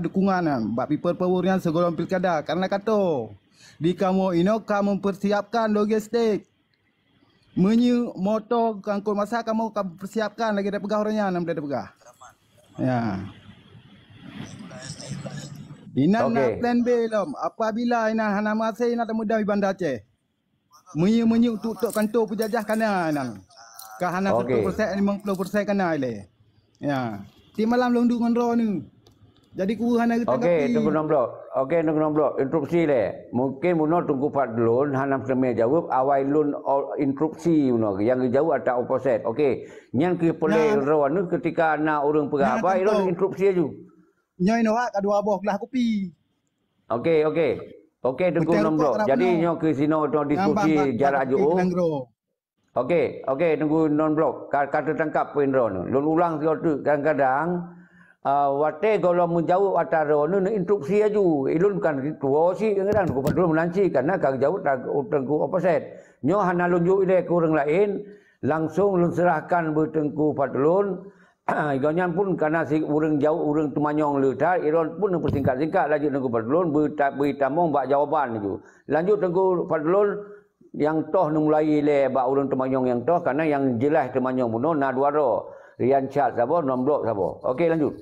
dukungan bak people power yang segolong pilkada karena kata di kamu ino kamu mempersiapkan logistik. Motor kangkul masa kamu persiapkan lagi ada pegah orangnya nam ada pegah. Ya. Ina nak plan B lom. Apabila ina hana masa ina tak mudah di Bandar Aceh. Menyu untuk kantor penjajah kana nang. Kahana 1% 50% kana ile. Ya. Ti malam long dengan ro ni. Jadi ku hana kita Okey, tunggu nombor blok. Instruksi le. Mungkin muno tunggu Fadlun hanam semai jawab awailun instruksi muno yang jauh ada opposite. Okey. Nyan ke pelai ro ni ketika nak orang pegah apa ilon instruksi aju. Nyoi no hak kadua boh kelah kopi. Okey, tunggu nombor. Jadi nyo ke sino untuk diskusi jarak jauh. Okey, tunggu non blok. Kata tangkap poin ro ni. Lun ulang tu kadang-kadang wate kalau menjauh ataro ni instruksi aju. Ilun kan tua si kadang ko padul menanci karena kang jauh tengku opposite. Nyo hana lunjuk ile ke orang lain langsung lun serahkan bertengku padulun. Igonyan pun karena si orang jauh orang Tumanyong letar iron pun persingkat-singkat lanjut tengku padulun bertamong bak jawaban itu. Lanjut tengku padulun yang toh mulai le bak orang Tumanyong yang toh karena yang jelas Tumanyong puno na duaro Rian Chat sabo nomblok sabo. Okey lanjut.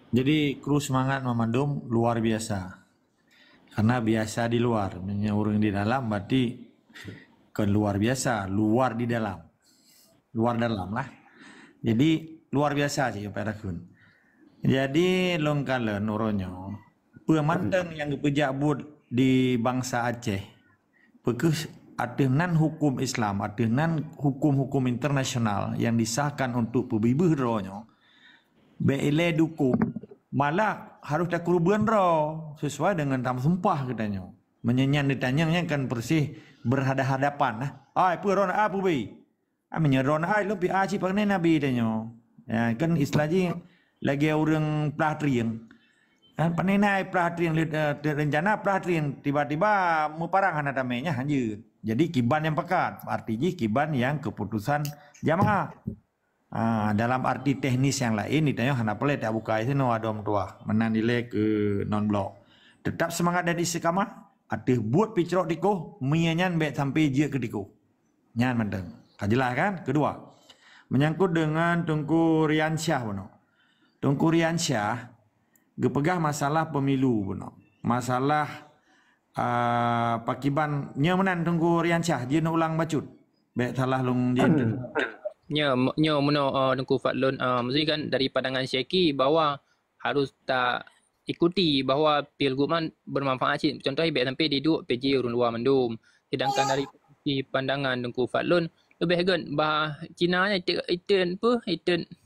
Jadi kru semangat memandum luar biasa. Karena biasa di luar, orang di dalam berarti kan luar biasa, luar di dalam. Luar dalam lah. Jadi luar biasa sih pada kun. Jadi longkalen uronyo. Pemandang yang pejabut di bangsa Aceh. Pekus adeunan hukum Islam, adeunan hukum-hukum internasional yang disahkan untuk pebibih ronyo. Bele dukung. Malah harus tak kuruban ro sesuai dengan tam sumpah katanya. Menyenyan ditanyanya kan bersih berhadapan nah. Ai puron apa bi? Menyeron ai lebih aci pakai nabi tanya. Ya kan istilahnya lagi orang pratriang. Kan panenai pratriang rencana pratriang tiba-tiba muparang hana tamenya hanya. Jadi kiban yang pekat, artinya kiban yang keputusan jamaah. Dalam arti teknis yang lain ditanya hana pelet tak buka itu no adom tua menan nilai ke non blok. Tetap semangat dan istiqamah. Ada buat picrok diko menyanyan baik sampai je ke diko. Nyan mendeng. Jelas kan? Kedua, menyangkut dengan Tunku Rian Syah bono. Tunku Rian Syah gepegah masalah pemilu bono. Masalah pakiban nya menan Tunku Rian Syah dia nak ulang bacut. Baik salah long dia. Nya meno Tunku Fadlun maksudnya kan dari pandangan Syeki bahawa harus tak ikuti bahawa pilgubman bermanfaat cik. Contohnya baik sampai duduk PJ urun luar mendum. Sedangkan dari pandangan Tunku Fadlun lebih kan bah Cina nya iten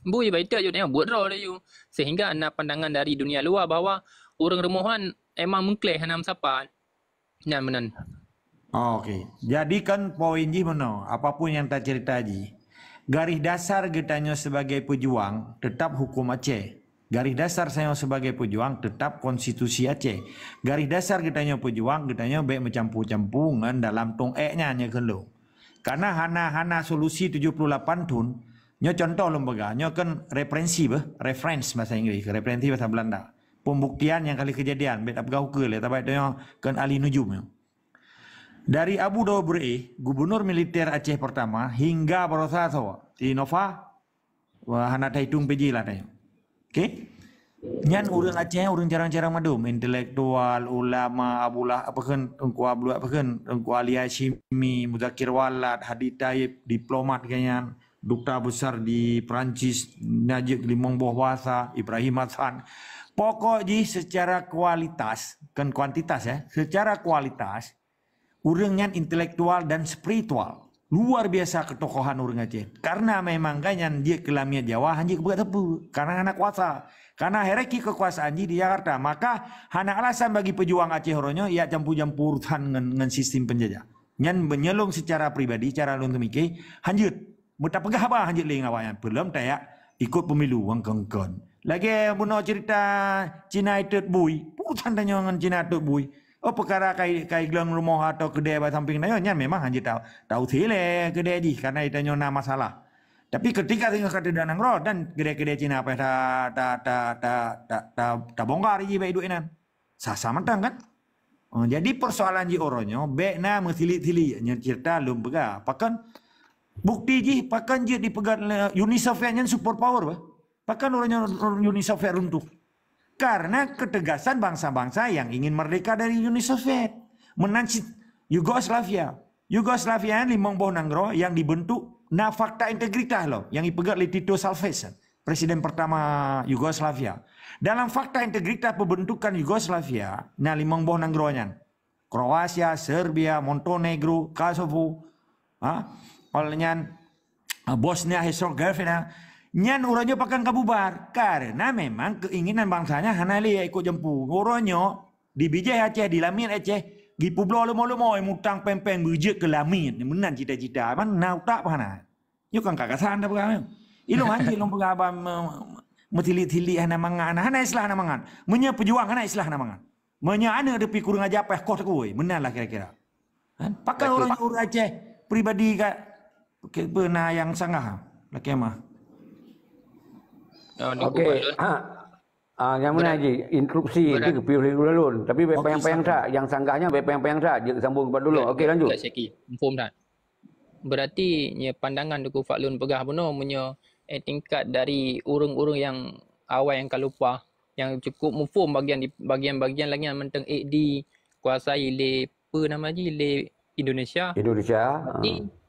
bui baik itu yang buat roh dia sehingga ada pandangan dari dunia luar bahawa orang remohan emang mengklaim hanam sapa nyan menan. Okey. Jadi kan poin ji mana apapun yang tak cerita ji. Garis dasar getanya sebagai pejuang tetap hukum Aceh. Garis dasar saya sebagai pejuang tetap konstitusi Aceh. Garis dasar getanya pejuang getanya baik mencampur-campungan dalam tong nya nya kelo. Karena hana solusi 78 tun, nyo contoh lembaga, nyo kan reference bahasa Inggris, referensi bahasa Belanda. Pembuktian yang kali kejadian, bet apgau ke le, tapi itu kan ahli nujum. Dari Abu Dobre, gubernur militer Aceh pertama, hingga Barosato, di Nova, hana taitung peji lah tanya. Okey? Nyan orang Aceh, orang jarang-jarang madum, intelektual, ulama, abulah, apa kan, engku Ali Hashimi, Muzakir Walad, Hadi Taib, diplomat kanyan, duta besar di Perancis, Najib Limong Bohwasa, Ibrahim Hassan. Pokoknya secara kualitas, kan kuantitas ya, secara kualitas, orang nyan intelektual dan spiritual. luar biasa ketokohan orang Aceh. Karena memang kanyan dia kelamian Jawa hanya kebegat tepu. Karena anak kuasa. Karena hierarki kekuasaan di Jakarta. Maka hana alasan bagi pejuang Aceh Horonyo ia campur-campur dengan sistem penjajah. Nyan menyelong secara pribadi, secara lung temike, hanjut. Muta pegah apa hanjut ling awaknya. Belum tayak ikut pemilu wang kengkon. Lagi bunuh cerita Cina itu bui. Putan tanya dengan Cina itu bui. Oh perkara kai gelang rumah atau kedai samping nanya memang hanya tahu tile kedai di karena itu nyonya masalah. Tapi ketika tinggal kata danang roh dan kedai-kedai Cina apa ta bongkar ji baik duinan. Sasa mentang kan? Oh, jadi persoalan ji oronyo bekna mesili-sili cerita lum pega. Pakan bukti ji pakan ji dipegat Uni Soviet nya super power bah. Pakan oronyo Uni Soviet runtuh. Karena ketegasan bangsa-bangsa yang ingin merdeka dari Uni Soviet. Menancit Yugoslavia. Yugoslavia limong boh nanggro yang dibentuk na fakta integritas loh. Yang dipegat oleh Tito Salvesen. Presiden pertama Yugoslavia. Dalam fakta integritas pembentukan Yugoslavia. Na limong boh nanggronya. Kroasia, Serbia, Montenegro, Kosovo. Bosnia Herzegovina. Nyan uronyo pakan kabubar karena memang keinginan bangsanya hanali ya ikut jempu. Uronyo di bijai Aceh, di Lamin Aceh, di Pueblo lemo-lemo mutang pempeng bujek ke Lamin. Menan cita-cita man nau tak pana. Yo kan kakasan dah pegang. Ilo anji long pegaba metili-tili hana mangan, hana islah hana mangan. Menya pejuang hana islah hana mangan. Menya ana depi kurang aja peh kos kuy. Menan lah kira-kira. Pakai uronyo Aceh pribadi ka pernah yang sanggah laki mah. Okey. Yang mana lagi? Instruksi itu kepilih dulu. Tapi payang-payang tak. Yang sanggahnya payang-payang tak. Dia sambung kepada dulu. Okey lanjut. Inform tak. Berarti pandangan Duku Fatlun pegah benar punya tingkat dari urung-urung yang awal yang kalupa yang cukup inform bagian-bagian lagi yang menteng di kuasai le apa nama le Indonesia. Berarti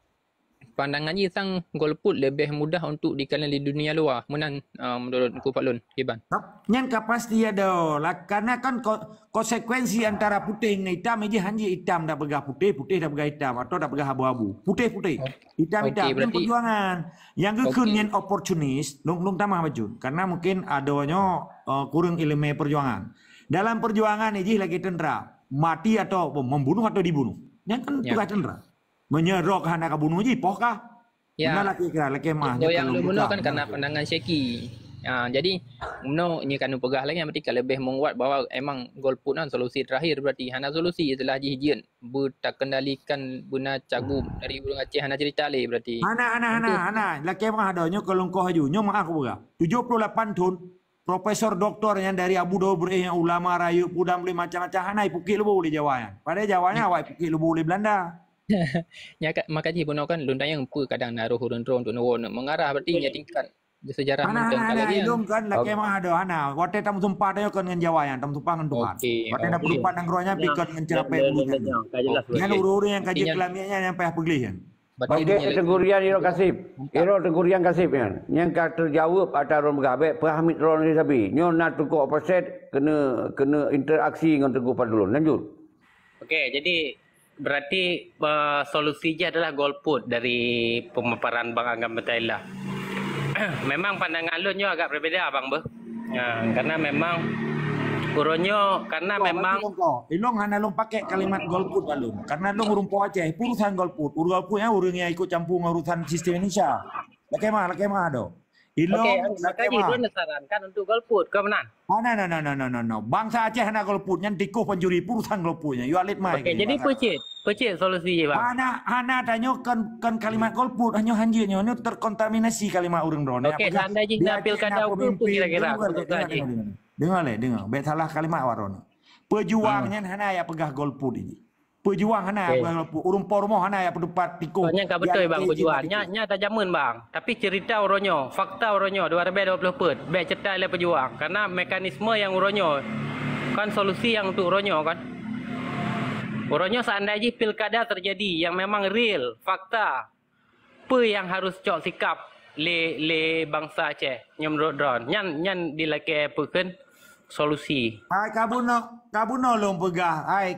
pandangan je sang golput lebih mudah untuk dikenali di dunia luar menang menurut Duku Fatlun Iban. Nyan pasti ada lah karena kan konsekuensi antara putih dengan hitam aja hanya hitam dah pegah putih, putih dah pegah hitam atau dah pegah abu-abu. Putih, hitam berarti perjuangan. Yang kekun nyan oportunis, long tamah baju. Karena mungkin adanya kurang ilmu perjuangan. Dalam perjuangan ini lagi tentera, mati atau membunuh atau dibunuh. Nyan kan tugas tentera. Menyerok hana kabunuh je poh kah? Ya. Mana laki mah. Yang lu bunuh kan karena pandangan Syeki. Jadi no ni kan pegah lagi berarti lebih menguat bahawa emang golput kan solusi terakhir berarti hana solusi setelah jijian tak kendalikan guna cagu dari Burung Aceh hana cerita le berarti. Hana laki mah adanya kalau kau haju nyo mah aku pegah. 78 tahun profesor doktor yang dari Abu Dhabi yang ulama rayu pudam boleh macam-macam hana ipukik lu boleh Jawanya. Pada Jawanya awak ipukik lu boleh Belanda. Ya makanya bunuh kan lundang yang kadang naruh hurun drone untuk mengarah berarti nya tingkat sejarah menteng lagi yang kan lagi mah ada ana wate tam tumpah dah kan dengan Jawa tam tumpah dengan Tuhan wate dah pelupat nang rohnya pikir dengan cerapai bulunya kan uru-uru yang kaji kelamiannya yang payah peglihan. Okey tegurian Iro Kasip kan yang terjawab atau ron gabe pahmit ron ni sabi nyo nak tukok opposite kena interaksi dengan Teguh Fatlun lanjut. Okey jadi berarti solusinya adalah golput dari pemaparan Bang Agam Betailah. Memang pandangan lunyo agak berbeza Bang Beh. Karena memang uronyo karena memang ilong hana long pakai kalimat golput balun. Karena long urung po Aceh urusan golput. Golputnya urungnya ikut campur urusan sistem Indonesia. Laki mah do. Ilong makanya itu disarankan untuk golput ke mana? No. Bangsa Aceh hana golputnya tikuh penjuri urusan golputnya. You alit mai. Okey, jadi pecit solusi je bang. Hana tanya kan kalimat golput hanya hanjirnya ini terkontaminasi kalimat urang drone. Okey, sandai je nak pilkada apa kira-kira dengar. Bet salah kalimat waron. Pejuangnya hana ya pegah golput ini. Pejuang hana urung pormo hana ya pedupat tikuh. Soalnya enggak betul bang pejuangnya nya tak jamin bang. Tapi cerita uronyo, fakta uronyo 2020 bet cerita le pejuang karena mekanisme yang uronyo kan solusi yang untuk uronyo kan. Uronyo seandainya pilkada terjadi yang memang real, fakta. Apa yang harus cok sikap le bangsa Aceh yang menurut drone. Nyan dilaki apa kan solusi. Ai kabuno long pegah ai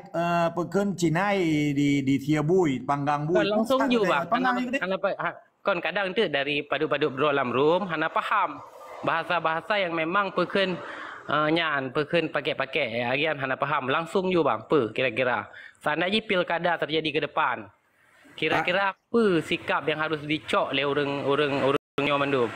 peken Cinai di Tiabui panggang bui. Langsung ju bang. Kon kadang tu dari padu-padu dalam room hana faham bahasa-bahasa yang memang peken nyan peken pakai-pakai agian hana faham langsung ju bang apa kira-kira. Seandainya pilkada terjadi ke depan. Kira-kira apa sikap yang harus dicok oleh orang Mandum?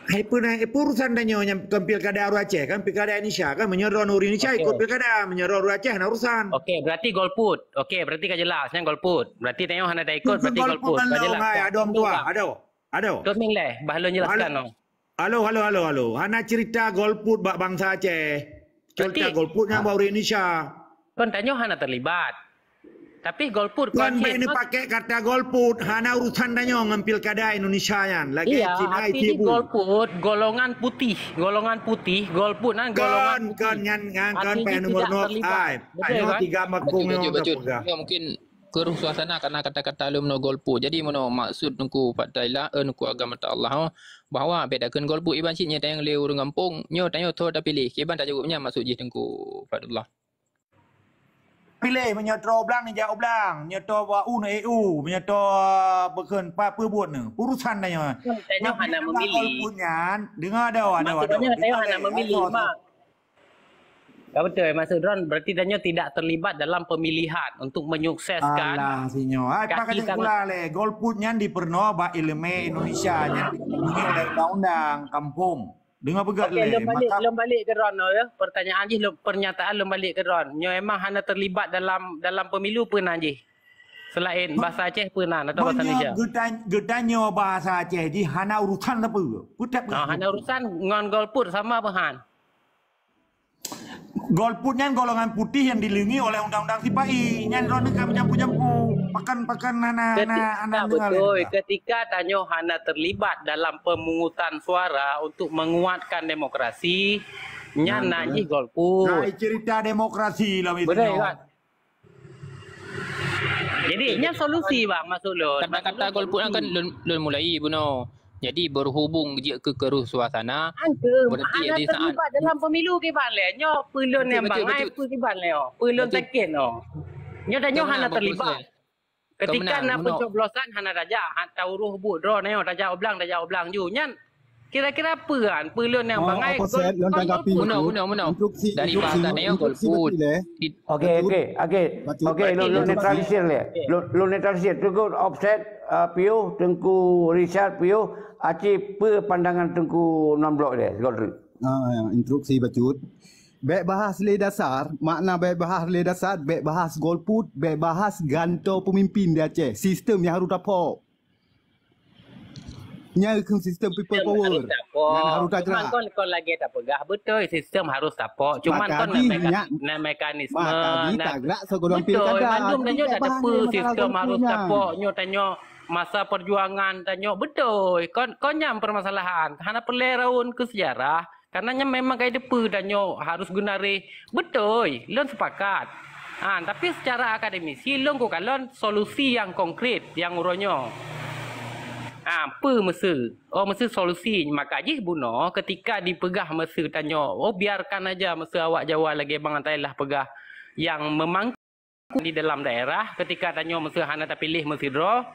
Hai pernah urusan danyo yang pilkada Aceh kan pilkada Indonesia kan menyeron uri Indonesia ikut pilkada menyeron Aceh na urusan. Okey, berarti golput. Okey, berarti kan jelasnya golput. Berarti tengok hana dah ikut berarti golput. Kan jelas. Ada om tua, ada. Terus mingleh, bahalun jelaskan no. Halo. Hana cerita golput bak bangsa Aceh. Cerita golputnya bauri Indonesia. Kon tanya hana terlibat. Tapi golput kan ini pakai kata golput hana urusan danyo ngambil kada Indonesia yan lagi iya, Cina itu golput golongan putih golput nan golongan kan pen nomor 0 ayo tiga makung betul. Mungkin keruh suasana karena kata-kata lu no golput. Jadi mono maksud nungku padailah nungku agama ta Allah bahawa bedakan golput iban sitnya tayang leu urang kampung nyo tanyo tho dah pilih iban tak jawabnya maksud je nungku padullah. Pilih menyetro blang ni jauh blang menyetro UNO EU menyetro beken pa buat ni urusan dah tanya hana memilih punya dengar ada maksudnya tanya hana memilih mak kau betul maksud Ron berarti tanya tidak terlibat dalam pemilihan untuk menyukseskan alah sinyo ai pakai pula le golputnya di perno ba elemen Indonesia nya oleh undang-undang kampung. Dengar pegat okay, lem balik ke Ron ya. Pertanyaan je pernyataan lem balik ke Ron. Nyo emang hana terlibat dalam pemilu pernah je. Selain bahasa Aceh pernah atau bahasa Indonesia. Gedanyo bahasa Aceh di hana urusan apa? Hana urusan ngon golput sama apa han? Golputnya golongan putih yang dilindungi oleh undang-undang Sipai. Nyan Ron kami jampu-jampu. Pakan anak betul. Ketika Tanyo hana terlibat dalam pemungutan suara untuk menguatkan demokrasi, nyana ji golput. Nah, cerita demokrasi lah itu. Betul kan? Jadi nya solusi bang maksud lo. Kata-kata golput kan lun mulai buno. Jadi berhubung je ke keruh suasana berarti ada saat terlibat dalam pemilu ke ban le nyo pelun yang bangai pu ke ban le pelun taken no. Nyo dah nyo hana terlibat. Ketika nak pencoblosan hana raja hantar uruh bu draw nyo raja oblang ju nyan kira-kira apa kan pelun yang bangai muno dari bahasa nyo golput. Okey lo netralisir le. Lo netralisir tunggu offset Pio Tengku Richard Pio aci pandangan Tengku 6 blok dia Godri. Instruksi bacut. Baik bahas le dasar, makna baik bahas le dasar, baik bahas golput, baik bahas ganto pemimpin di Aceh. Sistem yang harus dapat. Nya ke sistem people power. Harus tak gerak. Kon lagi tak pegah betul sistem harus dapat. Cuman kon nak mekanisme nak gerak segolong pilkada. Bandung tanyo dah tepu sistem harus dapat. Nyo tanyo masa perjuangan tanyo betul. Kon nyam permasalahan. Hana peleraun ke sejarah. Karena memang kaya depu tanyo harus gunari betul. Lon sepakat. Tapi secara akademisi lon ko kalon solusi yang konkret yang uronyo. Apa mesti solusi maka je buno ketika dipegah mesti tanyo biarkan aja mesti awak Jawa lagi bang antailah pegah yang memangku di dalam daerah ketika tanyo mesti hana tak pilih mesti draw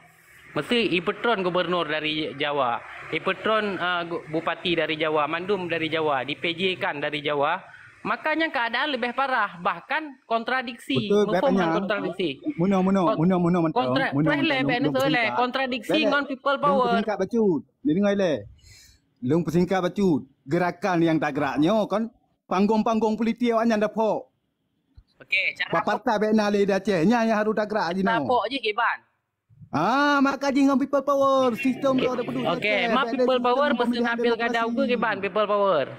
mesti ipetron gubernur dari Jawa ipetron bupati dari Jawa mandum dari Jawa di-PJ kan dari Jawa makanya keadaan lebih parah bahkan kontradiksi kontradiksi kontradiksi ngon people power persingkat bacut dengar le long persingkat bacut gerakan yang tak geraknya kan panggung-panggung politik awak nyanda pok okey cara partai bekna le dah Aceh nya yang harus tak gerak je no pok je keban maka je dengan people power sistem tu ada peduli okey mak people power mesti ngambil kada uga keban people power.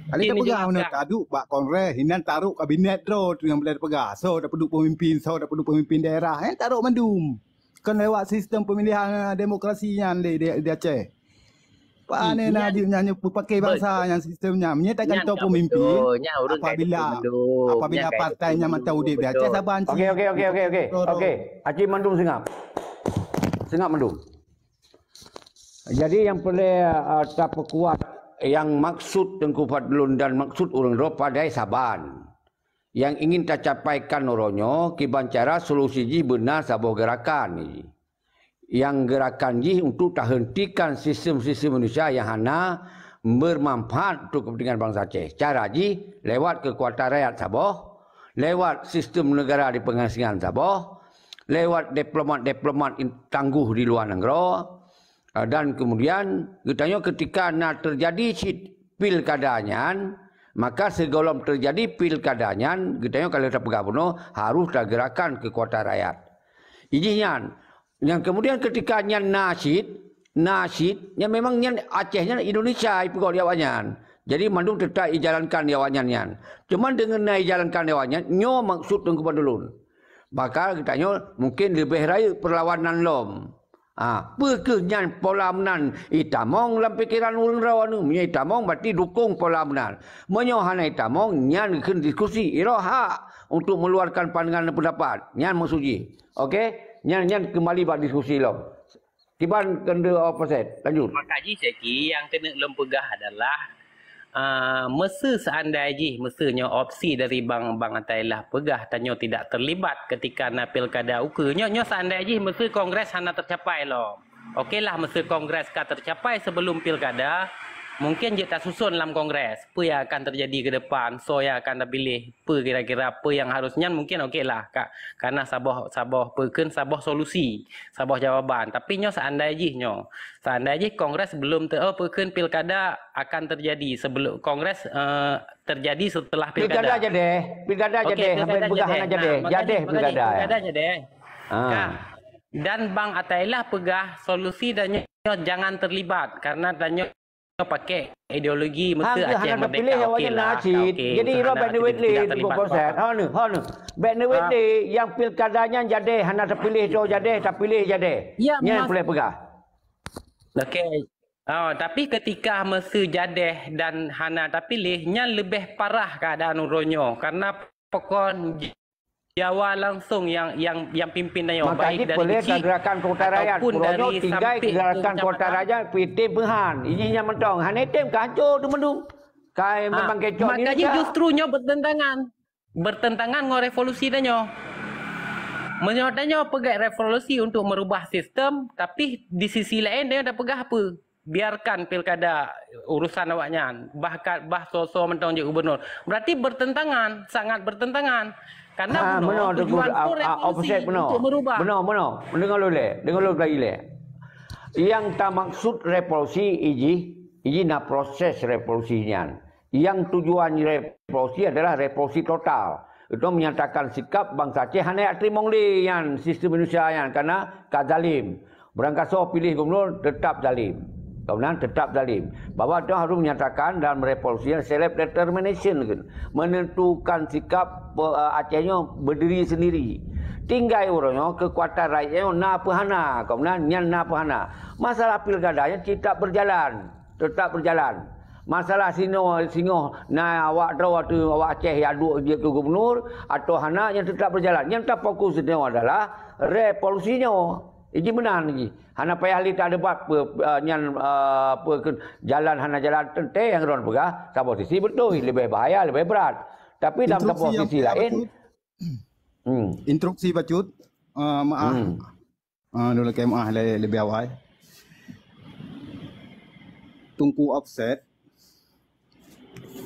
Kali tak pegang mana taduk bak kongres hinan taruh kabinet tu yang boleh pegang. So dah penduk pemimpin daerah taruh mandum. Kan lewat sistem pemilihan demokrasi yang di Aceh. Pak ni nak nyanyi pakai bahasa yang sistemnya menyatakan tahu pemimpin apabila partainya mata udip di Aceh saban. Okey. Aceh mandum sengap mandum. Jadi yang boleh tak perkuat yang maksud Tengku Fadlun dan maksud urang ro padai saban. Yang ingin tercapaikan oronyo kiban cara solusi ji benar sabuh gerakan ni. Yang gerakan ji untuk terhentikan sistem-sistem Indonesia yang hana bermanfaat untuk kepentingan bangsa Aceh. Cara ji lewat kekuatan rakyat sabuh, lewat sistem negara di pengasingan sabuh, lewat diplomat-diplomat tangguh di luar negara, dan kemudian katanya ketika nak terjadi pilkadanya, maka segolong terjadi pilkadanya, katanya kalau terpegang penuh harus tergerakan kekuatan rakyat. Izinnya, yang kemudian ketika nyan nasid, yang memang nyan Acehnya Indonesia ipukau diawanyan. Jadi mandung tetap dijalankan diawanyan nyan. Cuman dengan naik jalankan diawanyan, nyo maksud Tengku Fadlun. Bakal katanya mungkin lebih raya perlawanan lom. Perkenyan pola menan itamong dalam pikiran orang rawan ni. Punya itamong berarti dukung pola menan. Menyohana itamong nyan kena diskusi. Iro hak untuk meluarkan pandangan dan pendapat. Nyan maksudnya. Okey? Nyan kembali buat diskusi lom. Tiban kena opposite. Lanjut. Maka ji seki yang kena lom pegah adalah masa seandainya mesanya opsi dari Bang Atailah pegah tanyo tidak terlibat ketika na pilkada uka nyo seandainya masa kongres hana tercapai lo. Okeylah masa kongres ka tercapai sebelum pilkada, mungkin je tak susun dalam kongres. Apa yang akan terjadi ke depan, so yang akan terpilih, apa kira-kira apa yang harusnya mungkin okeylah karena sabah peken sabah solusi, sabah jawaban. Tapi nyo seandainya kongres belum peken pilkada akan terjadi sebelum kongres terjadi setelah pilkada. Pilkada aja deh. Pilkada aja deh. Sampai pegahan aja deh. Jadi pilkada. Pilkada aja deh. Dan Bang Atailah pegah solusi dan nyo jangan terlibat karena danyo pakai ideologi mesti Aceh merdeka okeylah. Jadi iro back the way di proses. Back the way yang pilkadanya jadi hana terpilih tu jadi terpilih jadi. Nya boleh pegah. Okey. Tapi ketika masa jadi dan hana terpilih nya lebih parah keadaan uronyo karena pokon Jawa langsung yang pimpin dayo baik dari boleh kecil gerakan kota rakyat puronyo tinggal gerakan kota rakyat PT Berhan ininya mentong hanetem kancur tu mendung kai memang kecok ni makanya justru nyo bertentangan dengan revolusi danyo menyodanyo pegang revolusi untuk merubah sistem tapi di sisi lain dia dah pegah apa biarkan pilkada urusan awaknya bahkan so mentong je gubernur berarti bertentangan sangat bertentangan. Karena tujuan revolusi untuk merubah. Benar. Dengar lu lagi le. Yang tak maksud revolusi iji nak proses revolusinya. Yang tujuan revolusi adalah revolusi total. Itu menyatakan sikap bangsa Aceh hanya terima yang sistem Indonesia yang karena zalim. Berangkat so pilih gubernur tetap zalim. Kemudian tetap zalim. Bahawa itu harus menyatakan dalam revolusi self determination menentukan sikap Acehnya berdiri sendiri. Tinggal orangnya kekuatan rakyatnya nak pahana. Kemudian nyan nak pahana. Masalah pilkadanya tetap berjalan. Masalah singo na awak tahu waktu awak Aceh aduk dia ke gubernur atau hana yang tetap berjalan. Yang tak fokus adalah revolusinya. Ini benar lagi. Hana payah li tak debat jalan hana jalan tente yang ron pegah satu posisi betul lebih bahaya lebih berat. Tapi dalam satu posisi lain instruksi bacut maaf. Dulu ke maaf lebih awal. Tungku offset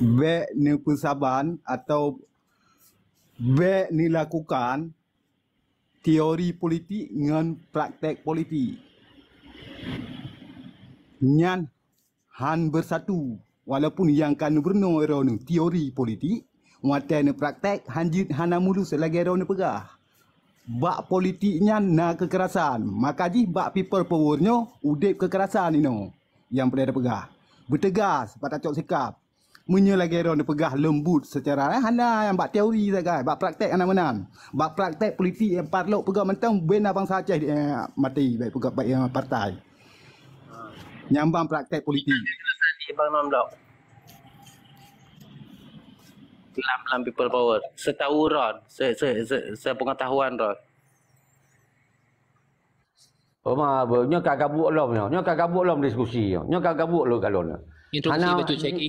baik ni persaban atau baik ni lakukan teori politik dengan praktek politik. Nyan han bersatu walaupun yang kan berno era ni teori politik watan praktek hanjit hana mulu selagi era ni pegah. Bak politiknya na kekerasan. Maka ji bak people powernya udip kekerasan ini yang boleh ada pegah. Bertegas pada cok sikap. Munya lagi orang pegah lembut secara hana yang bak teori saja, bak praktek anak-anak. Bak praktek politik yang parlok pegah mentang bina bangsa Aceh mati baik pegah baik partai. Nyambang praktek politik. Di Bang Nomblok. Dalam people power. Setahu Ron, sepengetahuan Ron. Nyo kagabuk lom diskusi. Nyo kagabuk lo kalon. Instruksi Hana Datuk Syekhi.